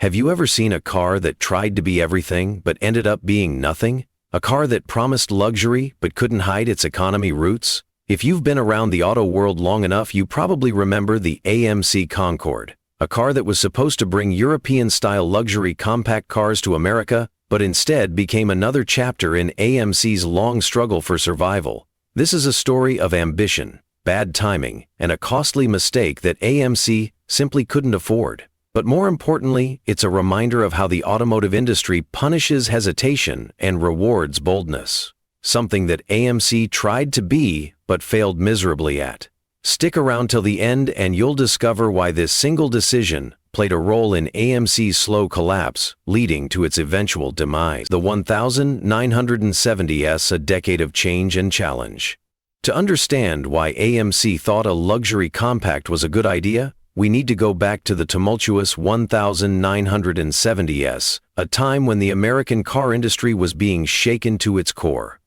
Have you ever seen a car that tried to be everything but ended up being nothing? A car that promised luxury but couldn't hide its economy roots? If you've been around the auto world long enough, you probably remember the AMC Concorde, a car that was supposed to bring European-style luxury compact cars to America, but instead became another chapter in AMC's long struggle for survival. This is a story of ambition, bad timing, and a costly mistake that AMC simply couldn't afford. But more importantly, it's a reminder of how the automotive industry punishes hesitation and rewards boldness. Something that AMC tried to be, but failed miserably at. Stick around till the end and you'll discover why this single decision played a role in AMC's slow collapse, leading to its eventual demise. The 1970s, a decade of change and challenge. To understand why AMC thought a luxury compact was a good idea, we need to go back to the tumultuous 1970s, a time when the American car industry was being shaken to its core.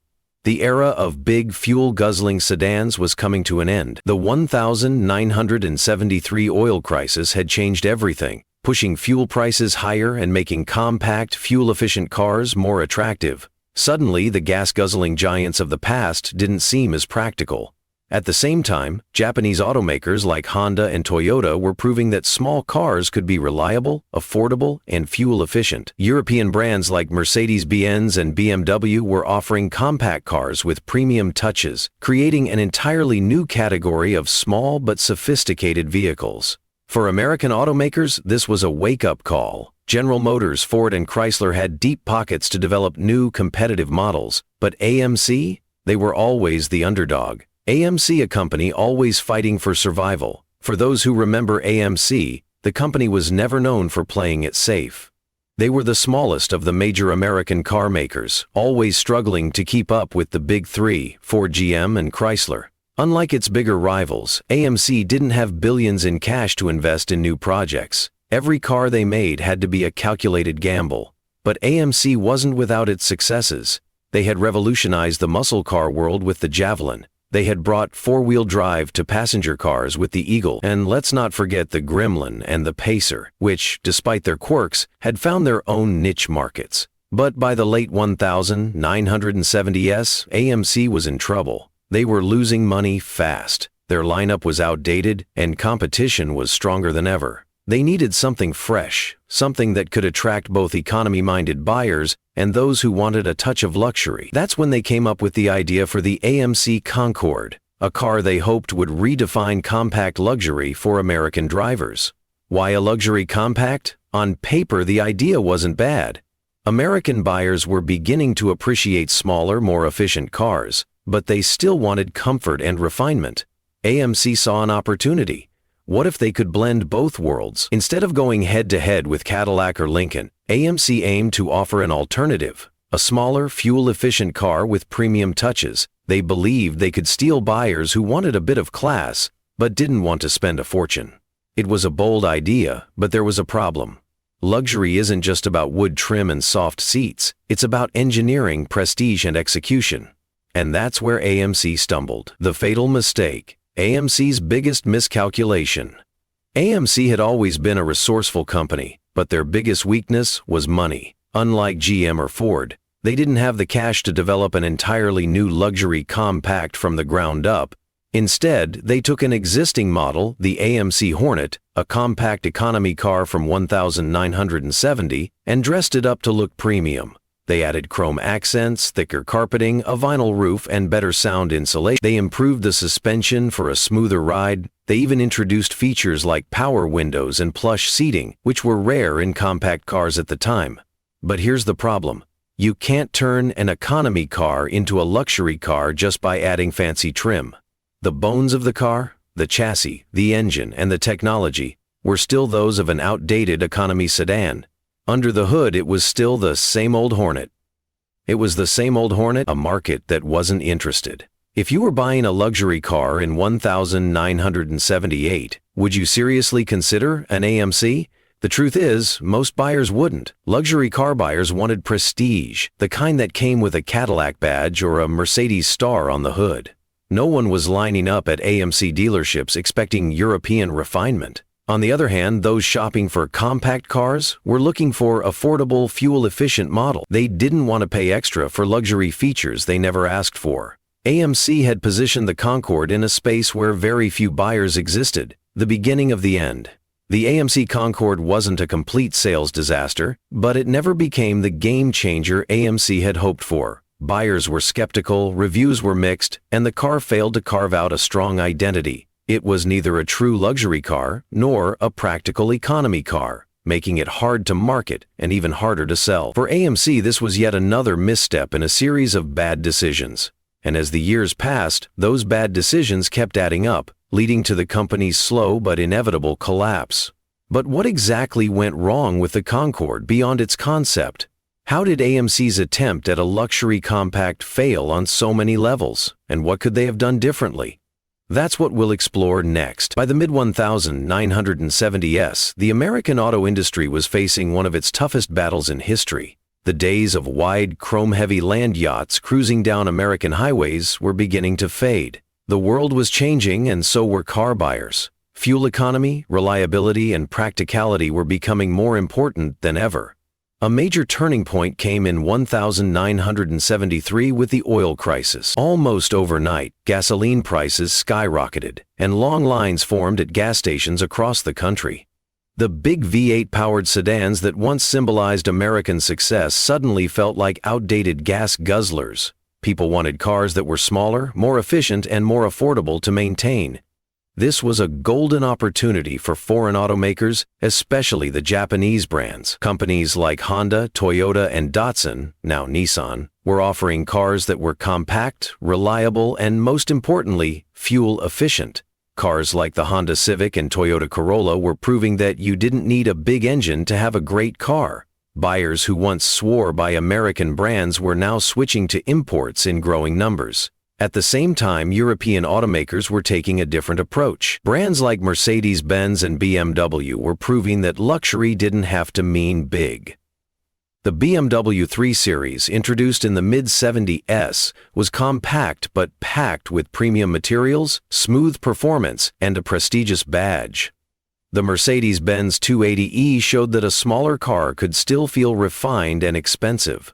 The era of big fuel-guzzling sedans was coming to an end. The 1973 oil crisis had changed everything, pushing fuel prices higher and making compact, fuel-efficient cars more attractive. Suddenly, the gas-guzzling giants of the past didn't seem as practical. At the same time, Japanese automakers like Honda and Toyota were proving that small cars could be reliable, affordable, and fuel-efficient. European brands like Mercedes-Benz and BMW were offering compact cars with premium touches, creating an entirely new category of small but sophisticated vehicles. For American automakers, this was a wake-up call. General Motors, Ford, and Chrysler had deep pockets to develop new, competitive models. But AMC? They were always the underdog. AMC, a company always fighting for survival. For those who remember AMC, the company was never known for playing it safe. They were the smallest of the major American car makers, always struggling to keep up with the big three, Ford, GM, and Chrysler. Unlike its bigger rivals, AMC didn't have billions in cash to invest in new projects. Every car they made had to be a calculated gamble. But AMC wasn't without its successes. They had revolutionized the muscle car world with the Javelin. They had brought four-wheel drive to passenger cars with the Eagle, and let's not forget the Gremlin and the Pacer, which, despite their quirks, had found their own niche markets. But by the late 1970s, AMC was in trouble. They were losing money fast. Their lineup was outdated, and competition was stronger than ever. They needed something fresh, something that could attract both economy-minded buyers and those who wanted a touch of luxury. That's when they came up with the idea for the AMC Concorde, a car they hoped would redefine compact luxury for American drivers. Why a luxury compact? On paper, the idea wasn't bad. American buyers were beginning to appreciate smaller, more efficient cars, but they still wanted comfort and refinement. AMC saw an opportunity. What if they could blend both worlds? Instead of going head-to-head with Cadillac or Lincoln, AMC aimed to offer an alternative, a smaller, fuel-efficient car with premium touches. They believed they could steal buyers who wanted a bit of class, but didn't want to spend a fortune. It was a bold idea, but there was a problem. Luxury isn't just about wood trim and soft seats. It's about engineering, prestige, and execution. And that's where AMC stumbled. The fatal mistake. AMC's biggest miscalculation. AMC had always been a resourceful company, but their biggest weakness was money. Unlike GM or Ford, they didn't have the cash to develop an entirely new luxury compact from the ground up. Instead, they took an existing model, the AMC Hornet, a compact economy car from 1970, and dressed it up to look premium. They added chrome accents, thicker carpeting, a vinyl roof, and better sound insulation. They improved the suspension for a smoother ride. They even introduced features like power windows and plush seating, which were rare in compact cars at the time. But here's the problem. You can't turn an economy car into a luxury car just by adding fancy trim. The bones of the car, the chassis, the engine, and the technology, were still those of an outdated economy sedan. Under the hood, it was still the same old Hornet. It was the same old Hornet, a market that wasn't interested. If you were buying a luxury car in 1978, would you seriously consider an AMC? The truth is, most buyers wouldn't. Luxury car buyers wanted prestige, the kind that came with a Cadillac badge or a Mercedes star on the hood. No one was lining up at AMC dealerships expecting European refinement. On the other hand, those shopping for compact cars were looking for affordable, fuel-efficient models. They didn't want to pay extra for luxury features they never asked for. AMC had positioned the Concorde in a space where very few buyers existed, the beginning of the end. The AMC Concorde wasn't a complete sales disaster, but it never became the game-changer AMC had hoped for. Buyers were skeptical, reviews were mixed, and the car failed to carve out a strong identity. It was neither a true luxury car nor a practical economy car, making it hard to market and even harder to sell. For AMC, this was yet another misstep in a series of bad decisions. And as the years passed, those bad decisions kept adding up, leading to the company's slow but inevitable collapse. But what exactly went wrong with the Concorde beyond its concept? How did AMC's attempt at a luxury compact fail on so many levels, and what could they have done differently? That's what we'll explore next. By the mid-1970s, the American auto industry was facing one of its toughest battles in history. The days of wide, chrome-heavy land yachts cruising down American highways were beginning to fade. The world was changing, and so were car buyers. Fuel economy, reliability, and practicality were becoming more important than ever. A major turning point came in 1973 with the oil crisis. Almost overnight, gasoline prices skyrocketed, and long lines formed at gas stations across the country. The big V8-powered sedans that once symbolized American success suddenly felt like outdated gas guzzlers. People wanted cars that were smaller, more efficient, and more affordable to maintain. This was a golden opportunity for foreign automakers, especially the Japanese brands. Companies like Honda, Toyota, and Datsun, now Nissan, were offering cars that were compact, reliable, and most importantly, fuel efficient. Cars like the Honda Civic and Toyota Corolla were proving that you didn't need a big engine to have a great car. Buyers who once swore by American brands were now switching to imports in growing numbers. At the same time, European automakers were taking a different approach. Brands like Mercedes-Benz and BMW were proving that luxury didn't have to mean big. The BMW 3 Series, introduced in the mid-70s, was compact but packed with premium materials, smooth performance, and a prestigious badge. The Mercedes-Benz 280e showed that a smaller car could still feel refined and expensive.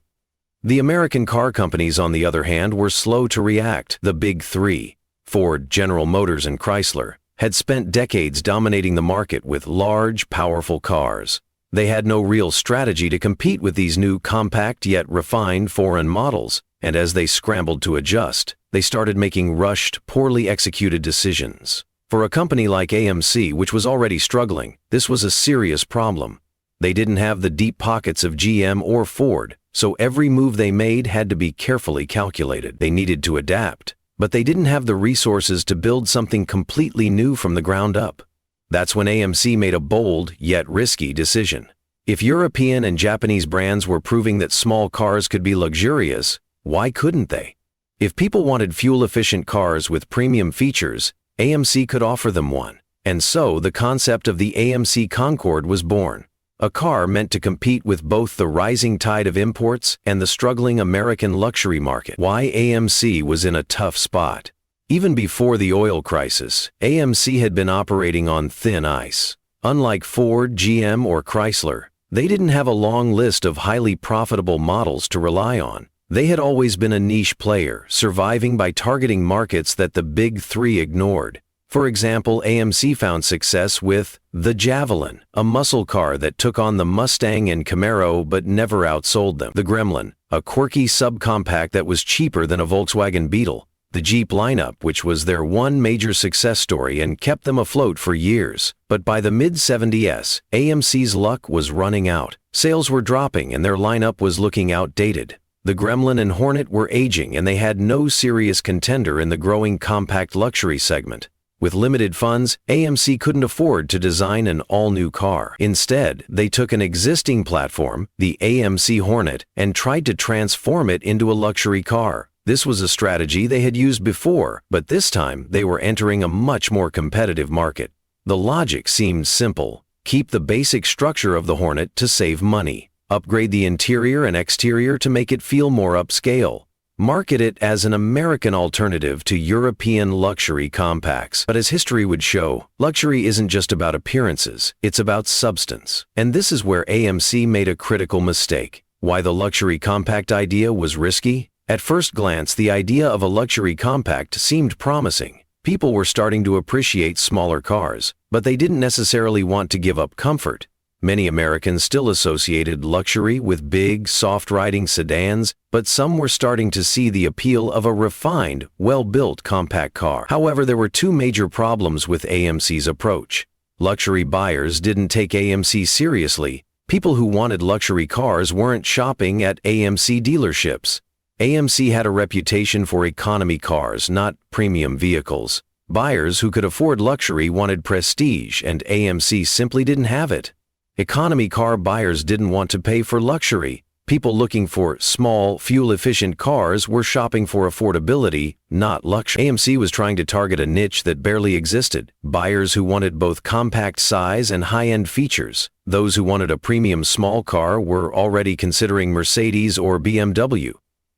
The American car companies, on the other hand, were slow to react. The Big Three, Ford, General Motors, and Chrysler, had spent decades dominating the market with large, powerful cars. They had no real strategy to compete with these new compact yet refined foreign models, and as they scrambled to adjust, they started making rushed, poorly executed decisions. For a company like AMC, which was already struggling, this was a serious problem. They didn't have the deep pockets of GM or Ford, so every move they made had to be carefully calculated. They needed to adapt, but they didn't have the resources to build something completely new from the ground up. That's when AMC made a bold, yet risky decision. If European and Japanese brands were proving that small cars could be luxurious, why couldn't they? If people wanted fuel-efficient cars with premium features, AMC could offer them one. And so the concept of the AMC Concorde was born. A car meant to compete with both the rising tide of imports and the struggling American luxury market. Why AMC was in a tough spot. Even before the oil crisis, AMC had been operating on thin ice. Unlike Ford, GM, or Chrysler, they didn't have a long list of highly profitable models to rely on. They had always been a niche player, surviving by targeting markets that the Big Three ignored. For example, AMC found success with the Javelin, a muscle car that took on the Mustang and Camaro but never outsold them. The Gremlin, a quirky subcompact that was cheaper than a Volkswagen Beetle. The Jeep lineup, which was their one major success story and kept them afloat for years. But by the mid-70s, AMC's luck was running out. Sales were dropping and their lineup was looking outdated. The Gremlin and Hornet were aging and they had no serious contender in the growing compact luxury segment. With limited funds, AMC couldn't afford to design an all-new car. Instead, they took an existing platform, the AMC Hornet, and tried to transform it into a luxury car. This was a strategy they had used before, but this time they were entering a much more competitive market. The logic seemed simple. Keep the basic structure of the Hornet to save money. Upgrade the interior and exterior to make it feel more upscale. market it as an American alternative to European luxury compacts. But as history would show, luxury isn't just about appearances, it's about substance. And this is where AMC made a critical mistake. Why the luxury compact idea was risky? At first glance, the idea of a luxury compact seemed promising. People were starting to appreciate smaller cars, but they didn't necessarily want to give up comfort. Many Americans still associated luxury with big, soft-riding sedans, but some were starting to see the appeal of a refined, well-built compact car. However, there were two major problems with AMC's approach. Luxury buyers didn't take AMC seriously. People who wanted luxury cars weren't shopping at AMC dealerships. AMC had a reputation for economy cars, not premium vehicles. Buyers who could afford luxury wanted prestige, and AMC simply didn't have it. Economy car buyers didn't want to pay for luxury. People looking for small, fuel-efficient cars were shopping for affordability, not luxury. AMC was trying to target a niche that barely existed, buyers who wanted both compact size and high-end features. Those who wanted a premium small car were already considering Mercedes or BMW.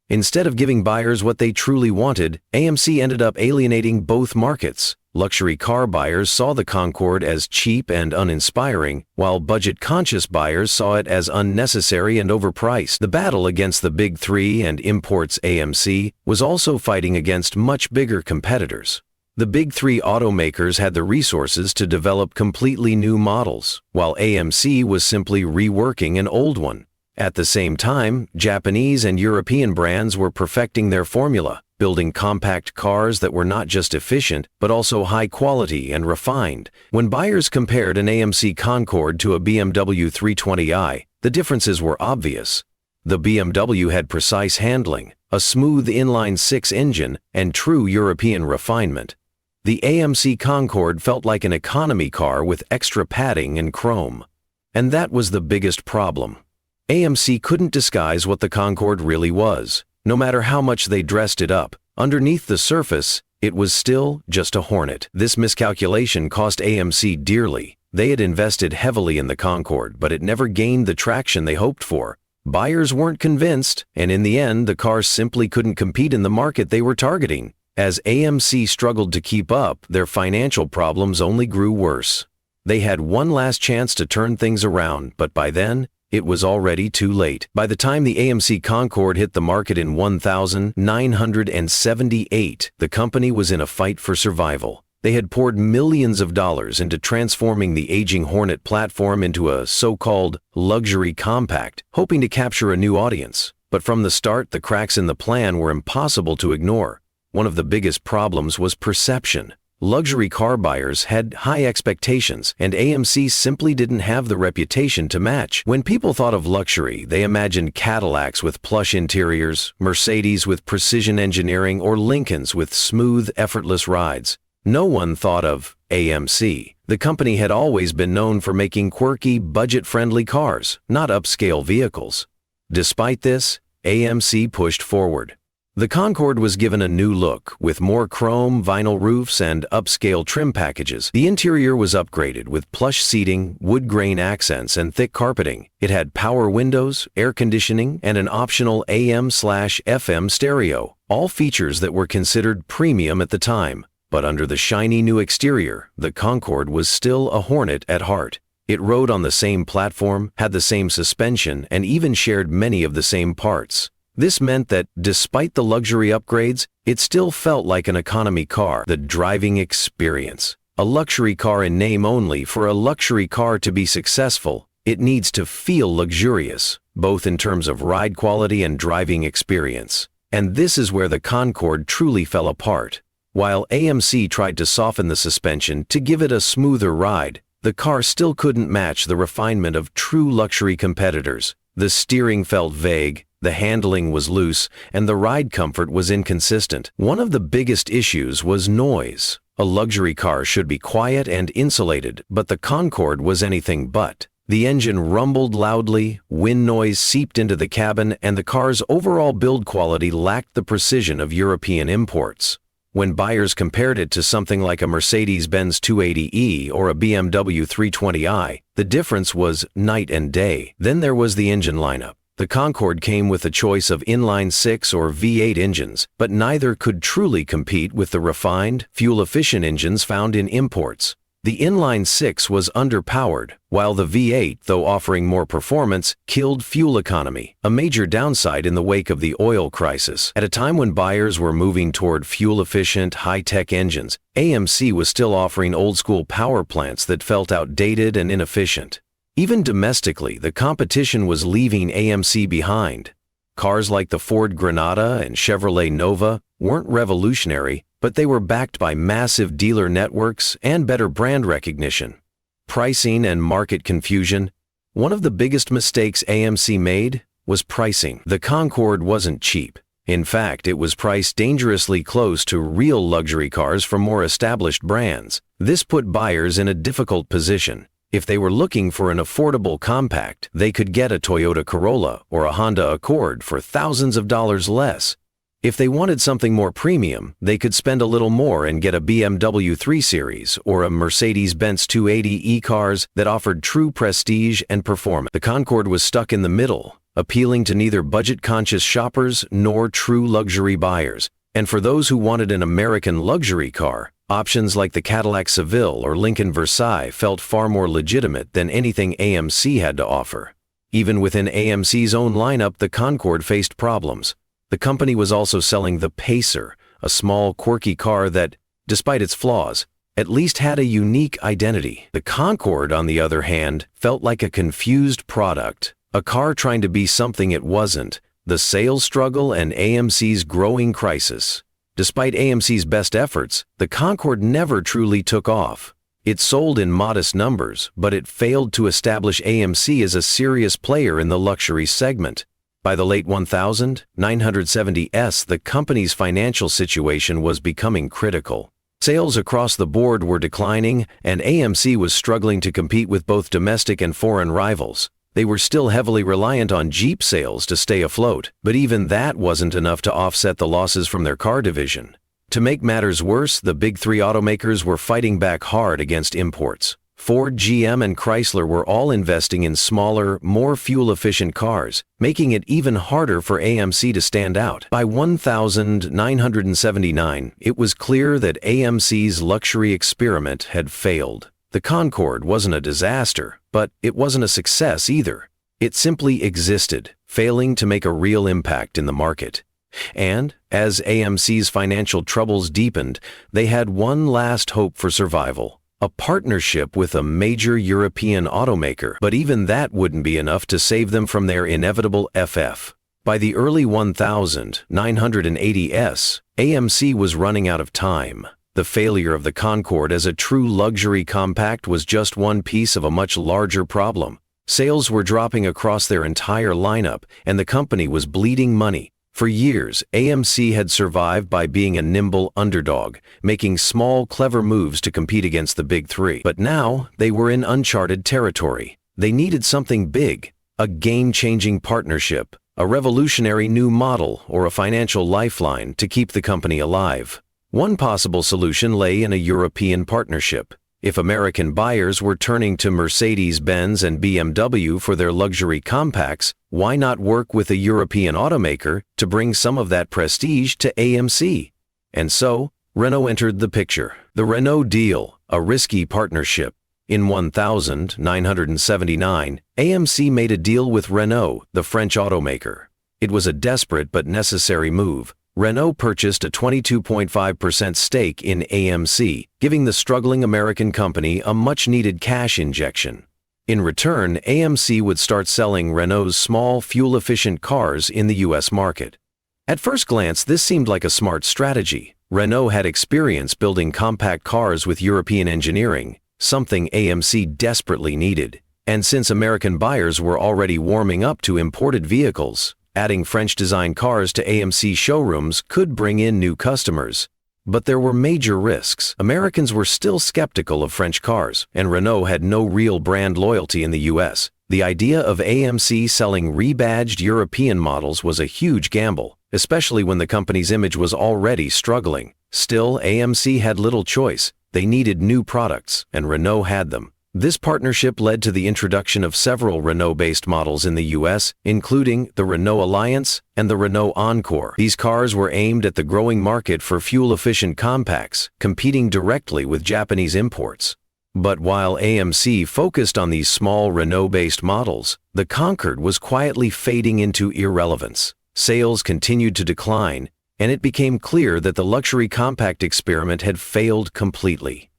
Instead of giving buyers what they truly wanted, AMC ended up alienating both markets. Luxury car buyers saw the Concorde as cheap and uninspiring, while budget-conscious buyers saw it as unnecessary and overpriced. The battle against the Big Three and imports AMC was also fighting against much bigger competitors. The Big Three automakers had the resources to develop completely new models, while AMC was simply reworking an old one. At the same time, Japanese and European brands were perfecting their formula, building compact cars that were not just efficient, but also high quality and refined. When buyers compared an AMC Concorde to a BMW 320i, the differences were obvious. The BMW had precise handling, a smooth inline-six engine, and true European refinement. The AMC Concorde felt like an economy car with extra padding and chrome. And that was the biggest problem. AMC couldn't disguise what the Concorde really was. No matter how much they dressed it up, underneath the surface, it was still just a Hornet. This miscalculation cost AMC dearly. They had invested heavily in the Concorde, but it never gained the traction they hoped for. Buyers weren't convinced, and in the end, the car simply couldn't compete in the market they were targeting. As AMC struggled to keep up, their financial problems only grew worse. They had one last chance to turn things around, but by then, it was already too late. By the time the AMC Concorde hit the market in 1978, the company was in a fight for survival. They had poured millions of dollars into transforming the aging Hornet platform into a so-called luxury compact, hoping to capture a new audience. But from the start, the cracks in the plan were impossible to ignore. One of the biggest problems was perception. Luxury car buyers had high expectations, and AMC simply didn't have the reputation to match. When people thought of luxury, they imagined Cadillacs with plush interiors, Mercedes with precision engineering, or Lincolns with smooth, effortless rides. No one thought of AMC. The company had always been known for making quirky, budget-friendly cars, not upscale vehicles. Despite this, AMC pushed forward. The Concorde was given a new look, with more chrome, vinyl roofs, and upscale trim packages. The interior was upgraded with plush seating, wood grain accents, and thick carpeting. It had power windows, air conditioning, and an optional AM/FM stereo, all features that were considered premium at the time. But under the shiny new exterior, the Concorde was still a Hornet at heart. It rode on the same platform, had the same suspension, and even shared many of the same parts. This meant that, despite the luxury upgrades, it still felt like an economy car. The driving experience. A luxury car in name only. For a luxury car to be successful, it needs to feel luxurious, both in terms of ride quality and driving experience. And this is where the Concorde truly fell apart. While AMC tried to soften the suspension to give it a smoother ride, the car still couldn't match the refinement of true luxury competitors. The steering felt vague, the handling was loose, and the ride comfort was inconsistent. One of the biggest issues was noise. A luxury car should be quiet and insulated, but the Concorde was anything but. The engine rumbled loudly, wind noise seeped into the cabin, and the car's overall build quality lacked the precision of European imports. When buyers compared it to something like a Mercedes-Benz 280e or a BMW 320i, the difference was night and day. Then there was the engine lineup. The Concorde came with a choice of inline-6 or V8 engines, but neither could truly compete with the refined, fuel-efficient engines found in imports. The inline-6 was underpowered, while the V8, though offering more performance, killed fuel economy, a major downside in the wake of the oil crisis. At a time when buyers were moving toward fuel-efficient, high-tech engines, AMC was still offering old-school power plants that felt outdated and inefficient. Even domestically, the competition was leaving AMC behind. Cars like the Ford Granada and Chevrolet Nova weren't revolutionary, but they were backed by massive dealer networks and better brand recognition. Pricing and market confusion. One of the biggest mistakes AMC made was pricing. The Concorde wasn't cheap. In fact, it was priced dangerously close to real luxury cars from more established brands. This put buyers in a difficult position. If they were looking for an affordable compact, they could get a Toyota Corolla or a Honda Accord for thousands of dollars less. If they wanted something more premium, they could spend a little more and get a BMW 3 Series or a Mercedes-Benz 280 e-cars that offered true prestige and performance. The Concorde was stuck in the middle, appealing to neither budget-conscious shoppers nor true luxury buyers. And for those who wanted an American luxury car, options like the Cadillac Seville or Lincoln Versailles felt far more legitimate than anything AMC had to offer. Even within AMC's own lineup, the Concorde faced problems. The company was also selling the Pacer, a small, quirky car that, despite its flaws, at least had a unique identity. The Concorde, on the other hand, felt like a confused product, a car trying to be something it wasn't, the sales struggle and AMC's growing crisis. Despite AMC's best efforts, the Concorde never truly took off. It sold in modest numbers, but it failed to establish AMC as a serious player in the luxury segment. By the late 1970s, the company's financial situation was becoming critical. Sales across the board were declining, and AMC was struggling to compete with both domestic and foreign rivals. They were still heavily reliant on Jeep sales to stay afloat, but even that wasn't enough to offset the losses from their car division. To make matters worse, the big three automakers were fighting back hard against imports. Ford, GM, and Chrysler were all investing in smaller, more fuel-efficient cars, making it even harder for AMC to stand out. By 1979, it was clear that AMC's luxury experiment had failed. The Concorde wasn't a disaster, but it wasn't a success either. It simply existed, failing to make a real impact in the market. And, as AMC's financial troubles deepened, they had one last hope for survival: a partnership with a major European automaker. But even that wouldn't be enough to save them from their inevitable FF. By the early 1980s, AMC was running out of time. The failure of the Concorde as a true luxury compact was just one piece of a much larger problem. Sales were dropping across their entire lineup, and the company was bleeding money. For years, AMC had survived by being a nimble underdog, making small, clever moves to compete against the big three. But now, they were in uncharted territory. They needed something big, a game-changing partnership, a revolutionary new model, or a financial lifeline to keep the company alive. One possible solution lay in a European partnership. If American buyers were turning to Mercedes-Benz and BMW for their luxury compacts, why not work with a European automaker to bring some of that prestige to AMC? And so, Renault entered the picture. The Renault deal, a risky partnership. In 1979, AMC made a deal with Renault, the French automaker. It was a desperate but necessary move. Renault purchased a 22.5% stake in AMC, giving the struggling American company a much-needed cash injection. In return, AMC would start selling Renault's small, fuel-efficient cars in the U.S. market. At first glance, this seemed like a smart strategy. Renault had experience building compact cars with European engineering, something AMC desperately needed. And since American buyers were already warming up to imported vehicles, adding French-designed cars to AMC showrooms could bring in new customers. But there were major risks. Americans were still skeptical of French cars, and Renault had no real brand loyalty in the U.S. The idea of AMC selling rebadged European models was a huge gamble, especially when the company's image was already struggling. Still, AMC had little choice. They needed new products, and Renault had them. This partnership led to the introduction of several Renault-based models in the US, including the Renault Alliance and the Renault Encore. These cars were aimed at the growing market for fuel-efficient compacts, competing directly with Japanese imports. But while AMC focused on these small Renault-based models, the Concorde was quietly fading into irrelevance. Sales continued to decline, and it became clear that the luxury compact experiment had failed completely.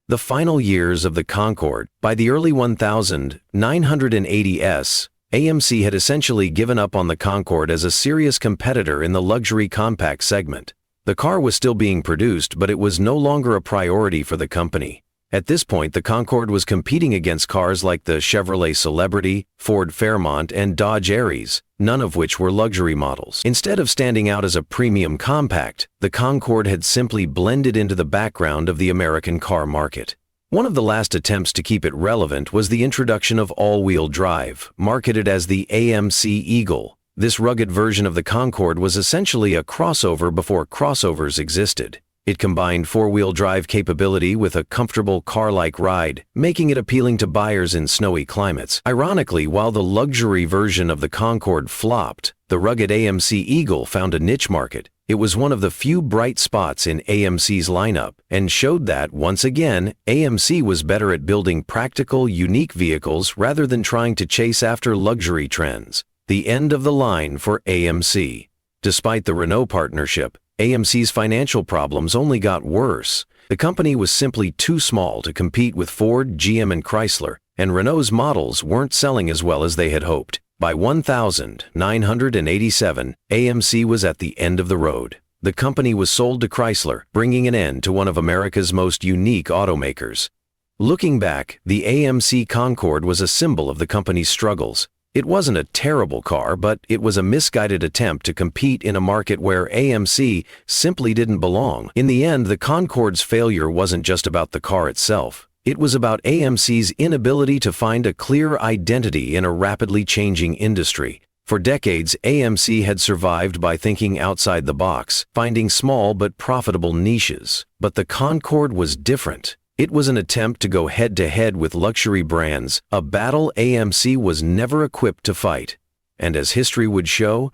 The final years of the Concorde, by the early 1980s, AMC had essentially given up on the Concorde as a serious competitor in the luxury compact segment. The car was still being produced, but it was no longer a priority for the company. At this point, the Concorde was competing against cars like the Chevrolet Celebrity, Ford Fairmont, and Dodge Aries, none of which were luxury models. Instead of standing out as a premium compact, the Concorde had simply blended into the background of the American car market. One of the last attempts to keep it relevant was the introduction of all-wheel drive, marketed as the AMC Eagle. This rugged version of the Concorde was essentially a crossover before crossovers existed. It combined four-wheel drive capability with a comfortable car-like ride, making it appealing to buyers in snowy climates. Ironically, while the luxury version of the Concorde flopped, the rugged AMC Eagle found a niche market. It was one of the few bright spots in AMC's lineup and showed that, once again, AMC was better at building practical, unique vehicles rather than trying to chase after luxury trends. The end of the line for AMC. Despite the Renault partnership, AMC's financial problems only got worse. The company was simply too small to compete with Ford, GM, and Chrysler, and Renault's models weren't selling as well as they had hoped. By 1987, AMC was at the end of the road. The company was sold to Chrysler, bringing an end to one of America's most unique automakers. Looking back, the AMC Concorde was a symbol of the company's struggles. It wasn't a terrible car, but it was a misguided attempt to compete in a market where AMC simply didn't belong. In the end, the Concorde's failure wasn't just about the car itself. It was about AMC's inability to find a clear identity in a rapidly changing industry. For decades, AMC had survived by thinking outside the box, finding small but profitable niches. But the Concorde was different. It was an attempt to go head-to-head with luxury brands, a battle AMC was never equipped to fight. And as history would show,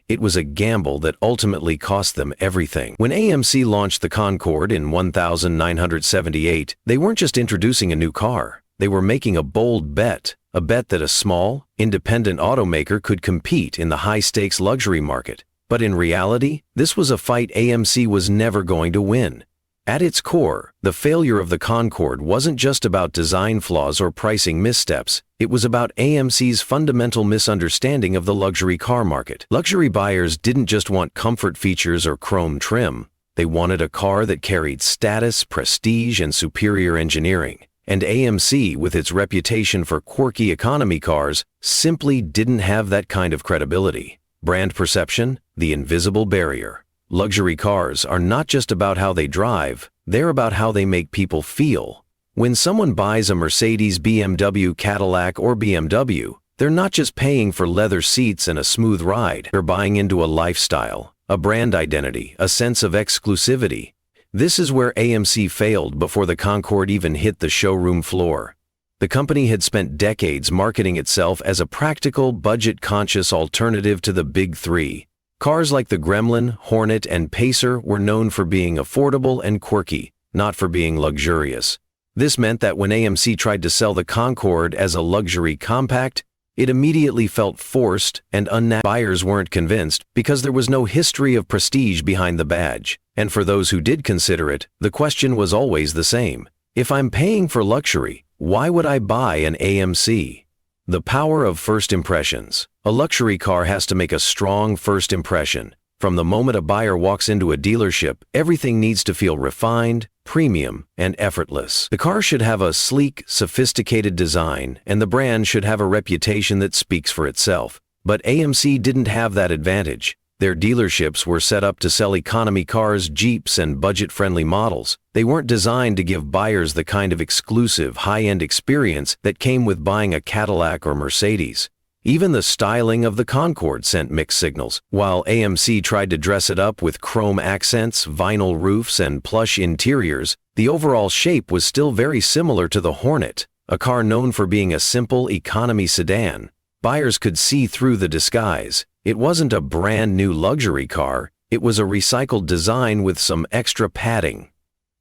it was a gamble that ultimately cost them everything. When AMC launched the Concorde in 1978, they weren't just introducing a new car. They were making a bold bet, a bet that a small, independent automaker could compete in the high-stakes luxury market. But in reality, this was a fight AMC was never going to win. At its core, the failure of the Concorde wasn't just about design flaws or pricing missteps, it was about AMC's fundamental misunderstanding of the luxury car market. Luxury buyers didn't just want comfort features or chrome trim, they wanted a car that carried status, prestige, and superior engineering. And AMC, with its reputation for quirky economy cars, simply didn't have that kind of credibility. Brand perception, the invisible barrier. Luxury cars are not just about how they drive, they're about how they make people feel. When someone buys a Mercedes, BMW, Cadillac, or BMW, they're not just paying for leather seats and a smooth ride. They're buying into a lifestyle, a brand identity, a sense of exclusivity. This is where AMC failed before the Concorde even hit the showroom floor. The company had spent decades marketing itself as a practical, budget-conscious alternative to the big three. Cars like the Gremlin, Hornet, and Pacer were known for being affordable and quirky, not for being luxurious. This meant that when AMC tried to sell the Concorde as a luxury compact, it immediately felt forced and unnatural. Buyers weren't convinced because there was no history of prestige behind the badge. And for those who did consider it, the question was always the same. If I'm paying for luxury, why would I buy an AMC? The power of first impressions. A luxury car has to make a strong first impression. From the moment a buyer walks into a dealership, everything needs to feel refined, premium, and effortless. The car should have a sleek, sophisticated design, and the brand should have a reputation that speaks for itself. But AMC didn't have that advantage. Their dealerships were set up to sell economy cars, Jeeps, and budget-friendly models. They weren't designed to give buyers the kind of exclusive, high-end experience that came with buying a Cadillac or Mercedes. Even the styling of the Concorde sent mixed signals. While AMC tried to dress it up with chrome accents, vinyl roofs, and plush interiors, the overall shape was still very similar to the Hornet. A car known for being a simple economy sedan, buyers could see through the disguise. It wasn't a brand new luxury car, it was a recycled design with some extra padding.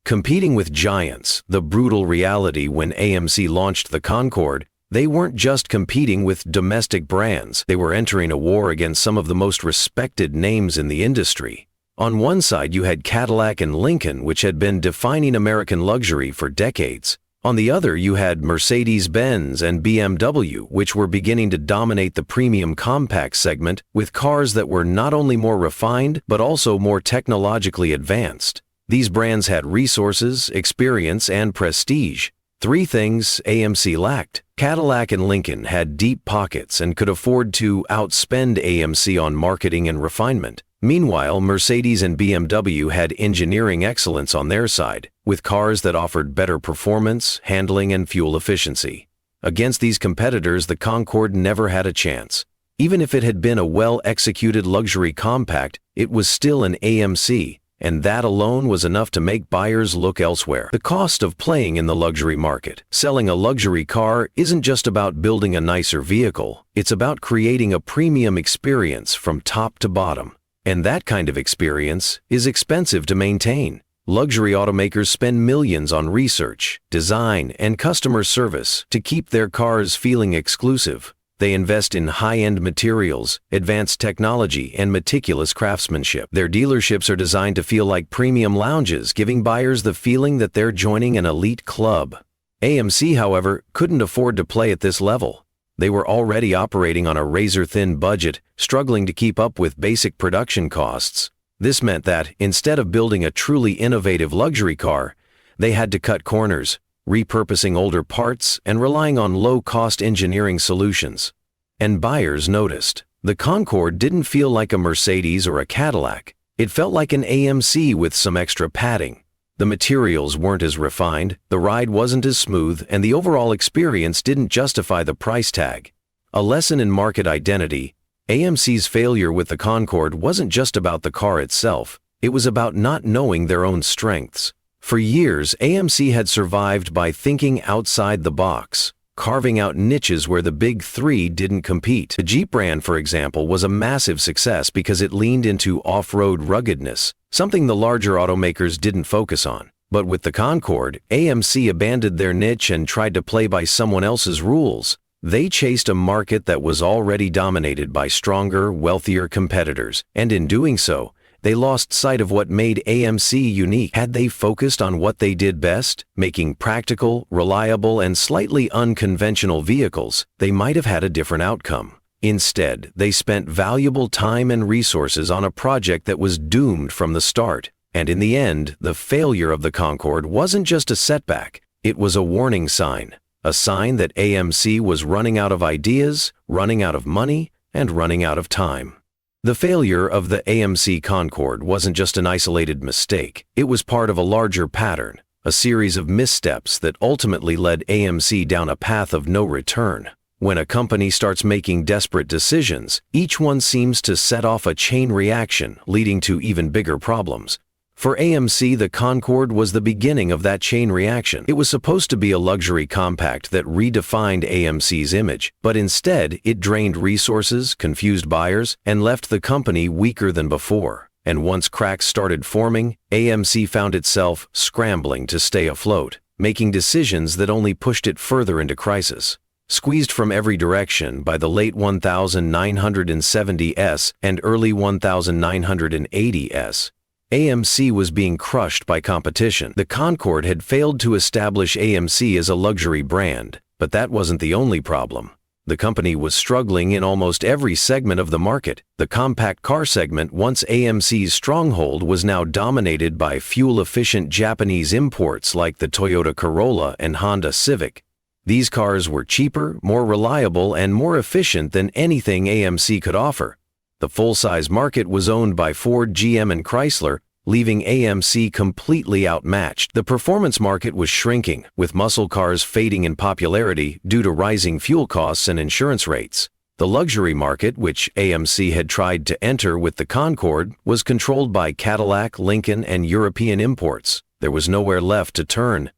Competing with giants, the brutal reality when AMC launched the Concorde, they weren't just competing with domestic brands, they were entering a war against some of the most respected names in the industry. On one side you had Cadillac and Lincoln, which had been defining American luxury for decades. On the other you had Mercedes-Benz and BMW, which were beginning to dominate the premium compact segment with cars that were not only more refined but also more technologically advanced. These brands had resources, experience, and prestige. Three things AMC lacked. Cadillac and Lincoln had deep pockets and could afford to outspend AMC on marketing and refinement. Meanwhile, Mercedes and BMW had engineering excellence on their side, with cars that offered better performance, handling, and fuel efficiency. Against these competitors, the Concorde never had a chance. Even if it had been a well-executed luxury compact, it was still an AMC, and that alone was enough to make buyers look elsewhere. The cost of playing in the luxury market. Selling a luxury car isn't just about building a nicer vehicle, it's about creating a premium experience from top to bottom. And that kind of experience is expensive to maintain. Luxury automakers spend millions on research, design, and customer service to keep their cars feeling exclusive. They invest in high-end materials, advanced technology, and meticulous craftsmanship. Their dealerships are designed to feel like premium lounges, giving buyers the feeling that they're joining an elite club. AMC, however, couldn't afford to play at this level. They were already operating on a razor-thin budget, struggling to keep up with basic production costs. This meant that, instead of building a truly innovative luxury car, they had to cut corners, repurposing older parts and relying on low-cost engineering solutions. And buyers noticed. The Concorde didn't feel like a Mercedes or a Cadillac. It felt like an AMC with some extra padding. The materials weren't as refined, the ride wasn't as smooth, and the overall experience didn't justify the price tag. A lesson in market identity. AMC's failure with the Concorde wasn't just about the car itself, it was about not knowing their own strengths. For years, AMC had survived by thinking outside the box, carving out niches where the big three didn't compete. The Jeep brand, for example, was a massive success because it leaned into off-road ruggedness, something the larger automakers didn't focus on. But with the Concorde, AMC abandoned their niche and tried to play by someone else's rules. They chased a market that was already dominated by stronger, wealthier competitors, and in doing so, they lost sight of what made AMC unique. Had they focused on what they did best, making practical, reliable, and slightly unconventional vehicles, they might have had a different outcome. Instead, they spent valuable time and resources on a project that was doomed from the start. And in the end, the failure of the Concorde wasn't just a setback, it was a warning sign. A sign that AMC was running out of ideas, running out of money, and running out of time. The failure of the AMC Concorde wasn't just an isolated mistake, it was part of a larger pattern, a series of missteps that ultimately led AMC down a path of no return. When a company starts making desperate decisions, each one seems to set off a chain reaction, leading to even bigger problems. For AMC, the Concorde was the beginning of that chain reaction. It was supposed to be a luxury compact that redefined AMC's image, but instead it drained resources, confused buyers, and left the company weaker than before. And once cracks started forming, AMC found itself scrambling to stay afloat, making decisions that only pushed it further into crisis. Squeezed from every direction by the late 1970s and early 1980s, AMC was being crushed by competition. The Concorde had failed to establish AMC as a luxury brand, but that wasn't the only problem. The company was struggling in almost every segment of the market. The compact car segment, once AMC's stronghold, was now dominated by fuel-efficient Japanese imports like the Toyota Corolla and Honda Civic. These cars were cheaper, more reliable, and more efficient than anything AMC could offer. The full-size market was owned by Ford, GM, and Chrysler, leaving AMC completely outmatched. The performance market was shrinking, with muscle cars fading in popularity due to rising fuel costs and insurance rates. The luxury market, which AMC had tried to enter with the Concorde, was controlled by Cadillac, Lincoln, and European imports. There was nowhere left to turn.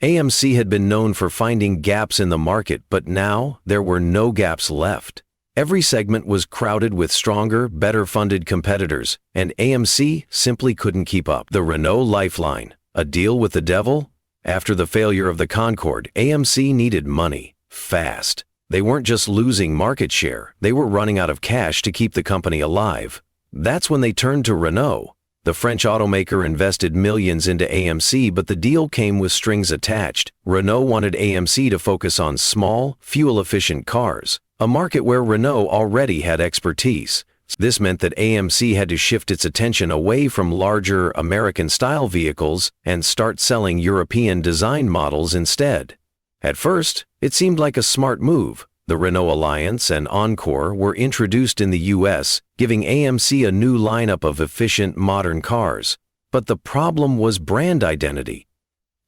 AMC had been known for finding gaps in the market, but now there were no gaps left. Every segment was crowded with stronger, better-funded competitors, and AMC simply couldn't keep up. The Renault Lifeline, a deal with the devil? After the failure of the Concorde, AMC needed money, fast. They weren't just losing market share, they were running out of cash to keep the company alive. That's when they turned to Renault. The French automaker invested millions into AMC, but the deal came with strings attached. Renault wanted AMC to focus on small, fuel-efficient cars, a market where Renault already had expertise. This meant that AMC had to shift its attention away from larger American-style vehicles and start selling European-designed models instead. At first, it seemed like a smart move. The Renault Alliance and Encore were introduced in the US, giving AMC a new lineup of efficient, modern cars. But the problem was brand identity.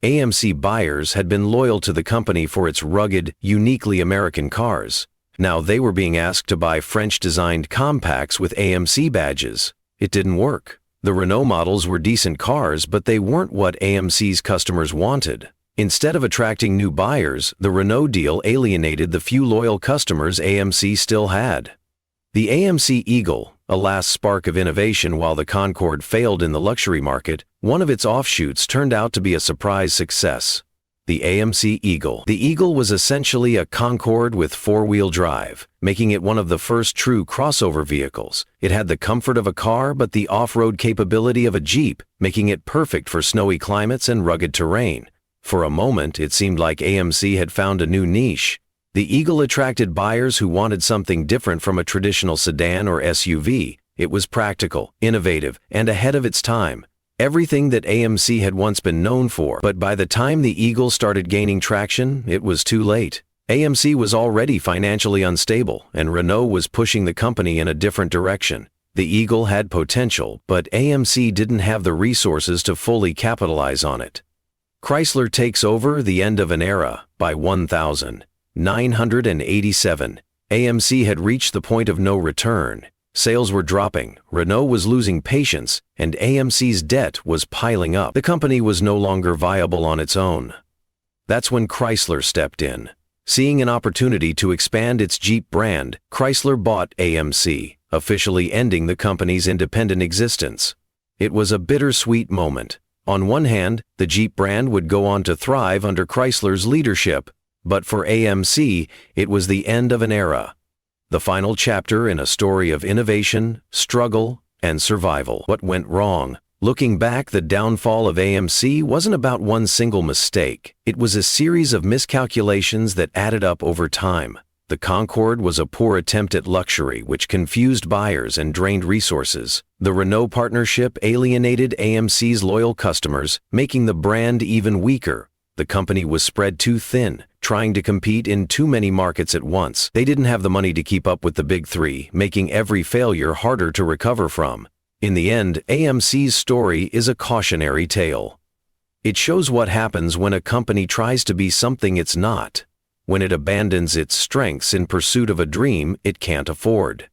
AMC buyers had been loyal to the company for its rugged, uniquely American cars. Now they were being asked to buy French-designed compacts with AMC badges. It didn't work. The Renault models were decent cars, but they weren't what AMC's customers wanted. Instead of attracting new buyers, the Renault deal alienated the few loyal customers AMC still had. The AMC Eagle, a last spark of innovation while the Concorde failed in the luxury market, one of its offshoots turned out to be a surprise success. The AMC Eagle. The Eagle was essentially a Concorde with four-wheel drive, making it one of the first true crossover vehicles. It had the comfort of a car but the off-road capability of a Jeep, making it perfect for snowy climates and rugged terrain. For a moment, it seemed like AMC had found a new niche. The Eagle attracted buyers who wanted something different from a traditional sedan or SUV. It was practical, innovative, and ahead of its time. Everything that AMC had once been known for. But by the time the Eagle started gaining traction, it was too late. AMC was already financially unstable, and Renault was pushing the company in a different direction. The Eagle had potential, but AMC didn't have the resources to fully capitalize on it. Chrysler takes over, the end of an era. By 1987, AMC had reached the point of no return. Sales were dropping, Renault was losing patience, and AMC's debt was piling up. The company was no longer viable on its own. That's when Chrysler stepped in. Seeing an opportunity to expand its Jeep brand, Chrysler bought AMC, officially ending the company's independent existence. It was a bittersweet moment. On one hand, the Jeep brand would go on to thrive under Chrysler's leadership, but for AMC, it was the end of an era. The final chapter in a story of innovation, struggle, and survival. What went wrong? Looking back, the downfall of AMC wasn't about one single mistake. It was a series of miscalculations that added up over time. The Concorde was a poor attempt at luxury, which confused buyers and drained resources. The Renault partnership alienated AMC's loyal customers, making the brand even weaker. The company was spread too thin, trying to compete in too many markets at once. They didn't have the money to keep up with the big three, making every failure harder to recover from. In the end, AMC's story is a cautionary tale. It shows what happens when a company tries to be something it's not. When it abandons its strengths in pursuit of a dream it can't afford.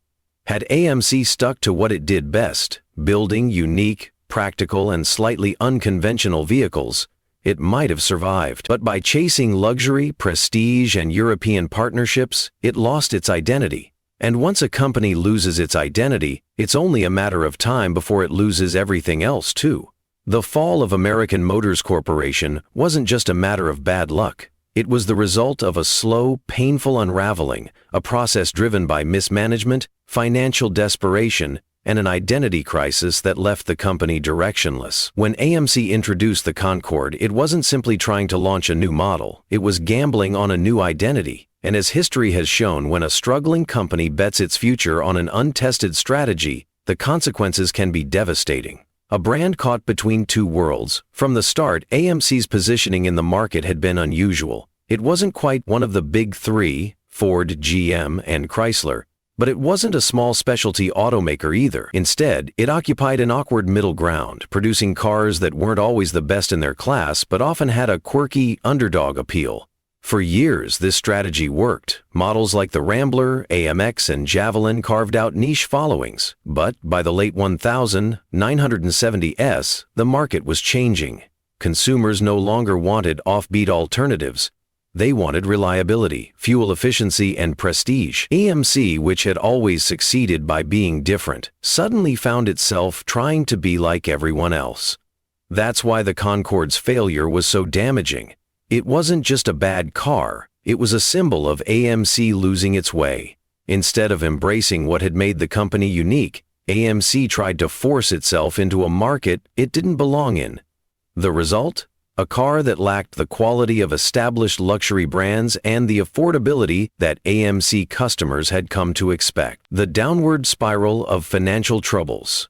Had AMC stuck to what it did best, building unique, practical, and slightly unconventional vehicles, it might have survived. But by chasing luxury, prestige, and European partnerships, it lost its identity. And once a company loses its identity, it's only a matter of time before it loses everything else too. The fall of American Motors Corporation wasn't just a matter of bad luck. It was the result of a slow, painful unraveling, a process driven by mismanagement, financial desperation, and an identity crisis that left the company directionless. When AMC introduced the Concorde, it wasn't simply trying to launch a new model, it was gambling on a new identity. And as history has shown, when a struggling company bets its future on an untested strategy, the consequences can be devastating. A brand caught between two worlds. From the start, AMC's positioning in the market had been unusual. It wasn't quite one of the big three, Ford, GM, and Chrysler, but it wasn't a small specialty automaker either. Instead, it occupied an awkward middle ground, producing cars that weren't always the best in their class, but often had a quirky underdog appeal. For years, this strategy worked. Models like the Rambler, AMX, and Javelin carved out niche followings. But by the late 1970s, the market was changing. Consumers no longer wanted offbeat alternatives. They wanted reliability, fuel efficiency, and prestige. AMC, which had always succeeded by being different, suddenly found itself trying to be like everyone else. That's why the Concorde's failure was so damaging. It wasn't just a bad car, it was a symbol of AMC losing its way. Instead of embracing what had made the company unique, AMC tried to force itself into a market it didn't belong in. The result? A car that lacked the quality of established luxury brands and the affordability that AMC customers had come to expect. The downward spiral of financial troubles.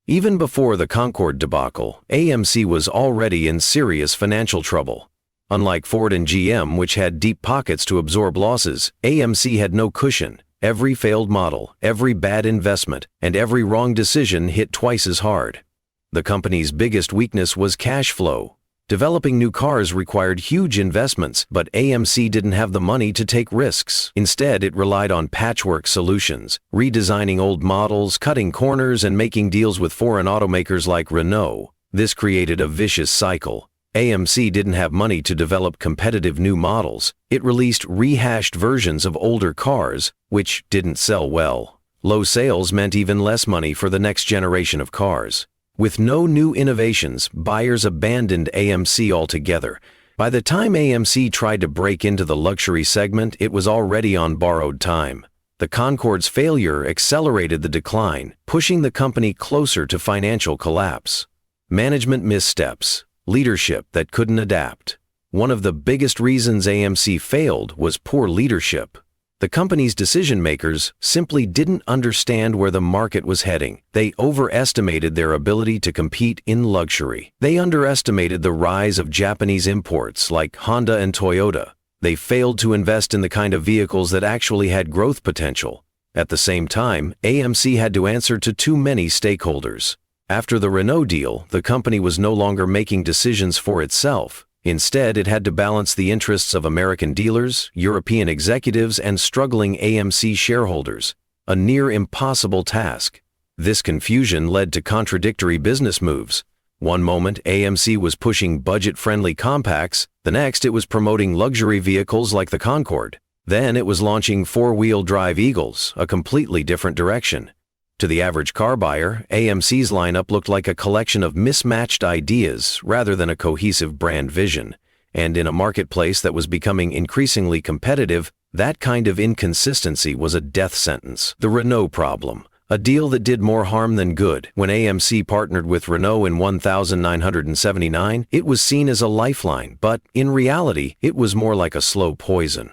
Even before the Concorde debacle, AMC was already in serious financial trouble. Unlike Ford and GM, which had deep pockets to absorb losses, AMC had no cushion. Every failed model, every bad investment, and every wrong decision hit twice as hard. The company's biggest weakness was cash flow. Developing new cars required huge investments, but AMC didn't have the money to take risks. Instead, it relied on patchwork solutions, redesigning old models, cutting corners, and making deals with foreign automakers like Renault. This created a vicious cycle. AMC didn't have money to develop competitive new models. It released rehashed versions of older cars, which didn't sell well. Low sales meant even less money for the next generation of cars. With no new innovations, buyers abandoned AMC altogether. By the time AMC tried to break into the luxury segment, it was already on borrowed time. The Concorde's failure accelerated the decline, pushing the company closer to financial collapse. Management missteps. Leadership that couldn't adapt. One of the biggest reasons AMC failed was poor leadership. The company's decision-makers simply didn't understand where the market was heading. They overestimated their ability to compete in luxury. They underestimated the rise of Japanese imports like Honda and Toyota. They failed to invest in the kind of vehicles that actually had growth potential. At the same time, AMC had to answer to too many stakeholders. After the Renault deal, the company was no longer making decisions for itself. Instead, it had to balance the interests of American dealers, European executives, and struggling AMC shareholders, a near impossible task. This confusion led to contradictory business moves. One moment, AMC was pushing budget-friendly compacts, the next it was promoting luxury vehicles like the Concorde. Then it was launching four-wheel drive Eagles, a completely different direction. To the average car buyer, AMC's lineup looked like a collection of mismatched ideas rather than a cohesive brand vision. And in a marketplace that was becoming increasingly competitive, that kind of inconsistency was a death sentence. The Renault problem. A deal that did more harm than good. When AMC partnered with Renault in 1979, it was seen as a lifeline, but in reality, it was more like a slow poison.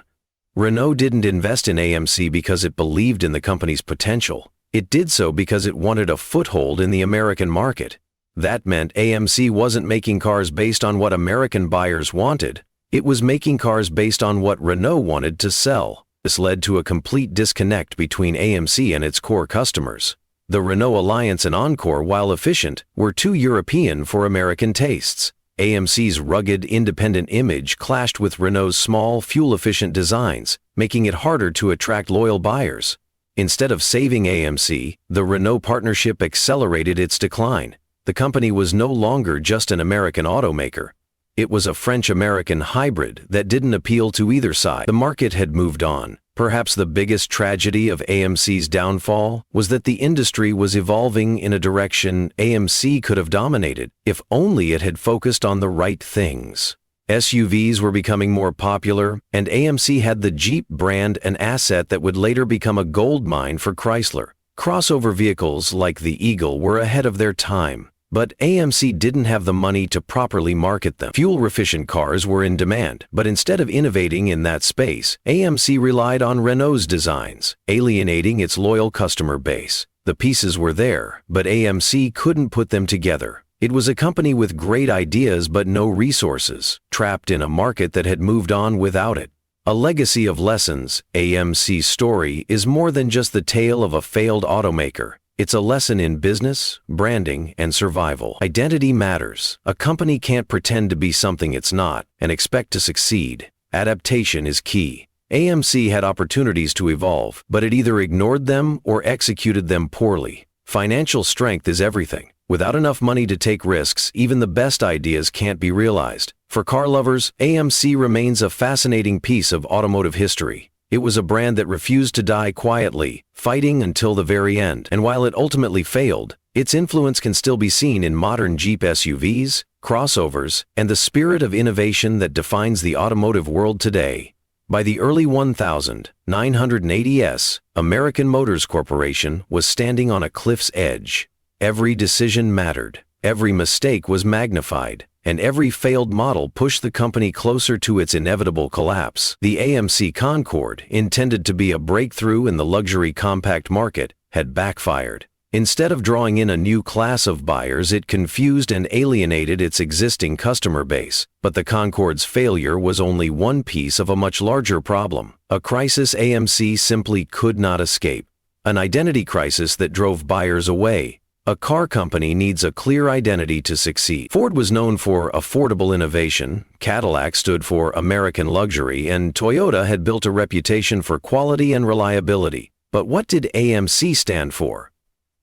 Renault didn't invest in AMC because it believed in the company's potential. It did so because it wanted a foothold in the American market. That meant AMC wasn't making cars based on what American buyers wanted. It was making cars based on what Renault wanted to sell. This led to a complete disconnect between AMC and its core customers. The Renault Alliance and Encore, while efficient, were too European for American tastes. AMC's rugged, independent image clashed with Renault's small, fuel-efficient designs, making it harder to attract loyal buyers. Instead of saving AMC, the Renault partnership accelerated its decline. The company was no longer just an American automaker. It was a French-American hybrid that didn't appeal to either side. The market had moved on. Perhaps the biggest tragedy of AMC's downfall was that the industry was evolving in a direction AMC could have dominated if only it had focused on the right things. SUVs were becoming more popular, and AMC had the Jeep brand, an asset that would later become a gold mine for Chrysler. Crossover vehicles like the Eagle were ahead of their time, but AMC didn't have the money to properly market them. Fuel-efficient cars were in demand, but instead of innovating in that space, AMC relied on Renault's designs, alienating its loyal customer base. The pieces were there, but AMC couldn't put them together. It was a company with great ideas but no resources, trapped in a market that had moved on without it. A legacy of lessons. AMC's story is more than just the tale of a failed automaker. It's a lesson in business, branding, and survival. Identity matters. A company can't pretend to be something it's not and expect to succeed. Adaptation is key. AMC had opportunities to evolve, but it either ignored them or executed them poorly. Financial strength is everything, Without enough money to take risks, even the best ideas can't be realized. For car lovers, AMC remains a fascinating piece of automotive history. It was a brand that refused to die quietly, fighting until the very end. And while it ultimately failed, its influence can still be seen in modern Jeep SUVs, crossovers, and the spirit of innovation that defines the automotive world today. By the early 1980s, American Motors Corporation was standing on a cliff's edge. Every decision mattered, every mistake was magnified, and every failed model pushed the company closer to its inevitable collapse. The AMC Concorde, intended to be a breakthrough in the luxury compact market, had backfired. Instead of drawing in a new class of buyers, it confused and alienated its existing customer base. But the Concorde's failure was only one piece of a much larger problem, a crisis AMC simply could not escape. An identity crisis that drove buyers away. A car company needs a clear identity to succeed. Ford was known for affordable innovation, Cadillac stood for American luxury, and Toyota had built a reputation for quality and reliability. But what did AMC stand for?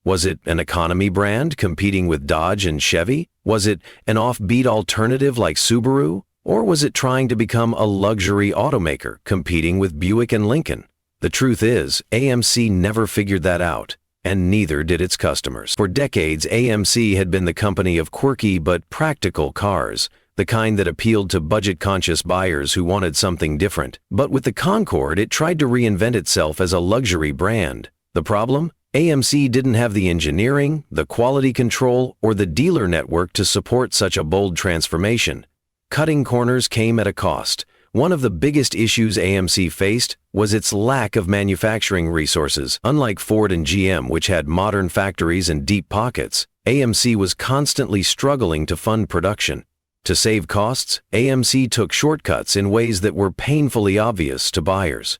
Was it an economy brand competing with Dodge and Chevy? Was it an offbeat alternative like Subaru? Or was it trying to become a luxury automaker competing with Buick and Lincoln? The truth is, AMC never figured that out. And neither did its customers. For decades, AMC had been the company of quirky but practical cars, the kind that appealed to budget-conscious buyers who wanted something different. But with the Concorde, it tried to reinvent itself as a luxury brand. The problem? AMC didn't have the engineering, the quality control, or the dealer network to support such a bold transformation. Cutting corners came at a cost. One of the biggest issues AMC faced was its lack of manufacturing resources. Unlike Ford and GM, which had modern factories and deep pockets, AMC was constantly struggling to fund production. To save costs, AMC took shortcuts in ways that were painfully obvious to buyers.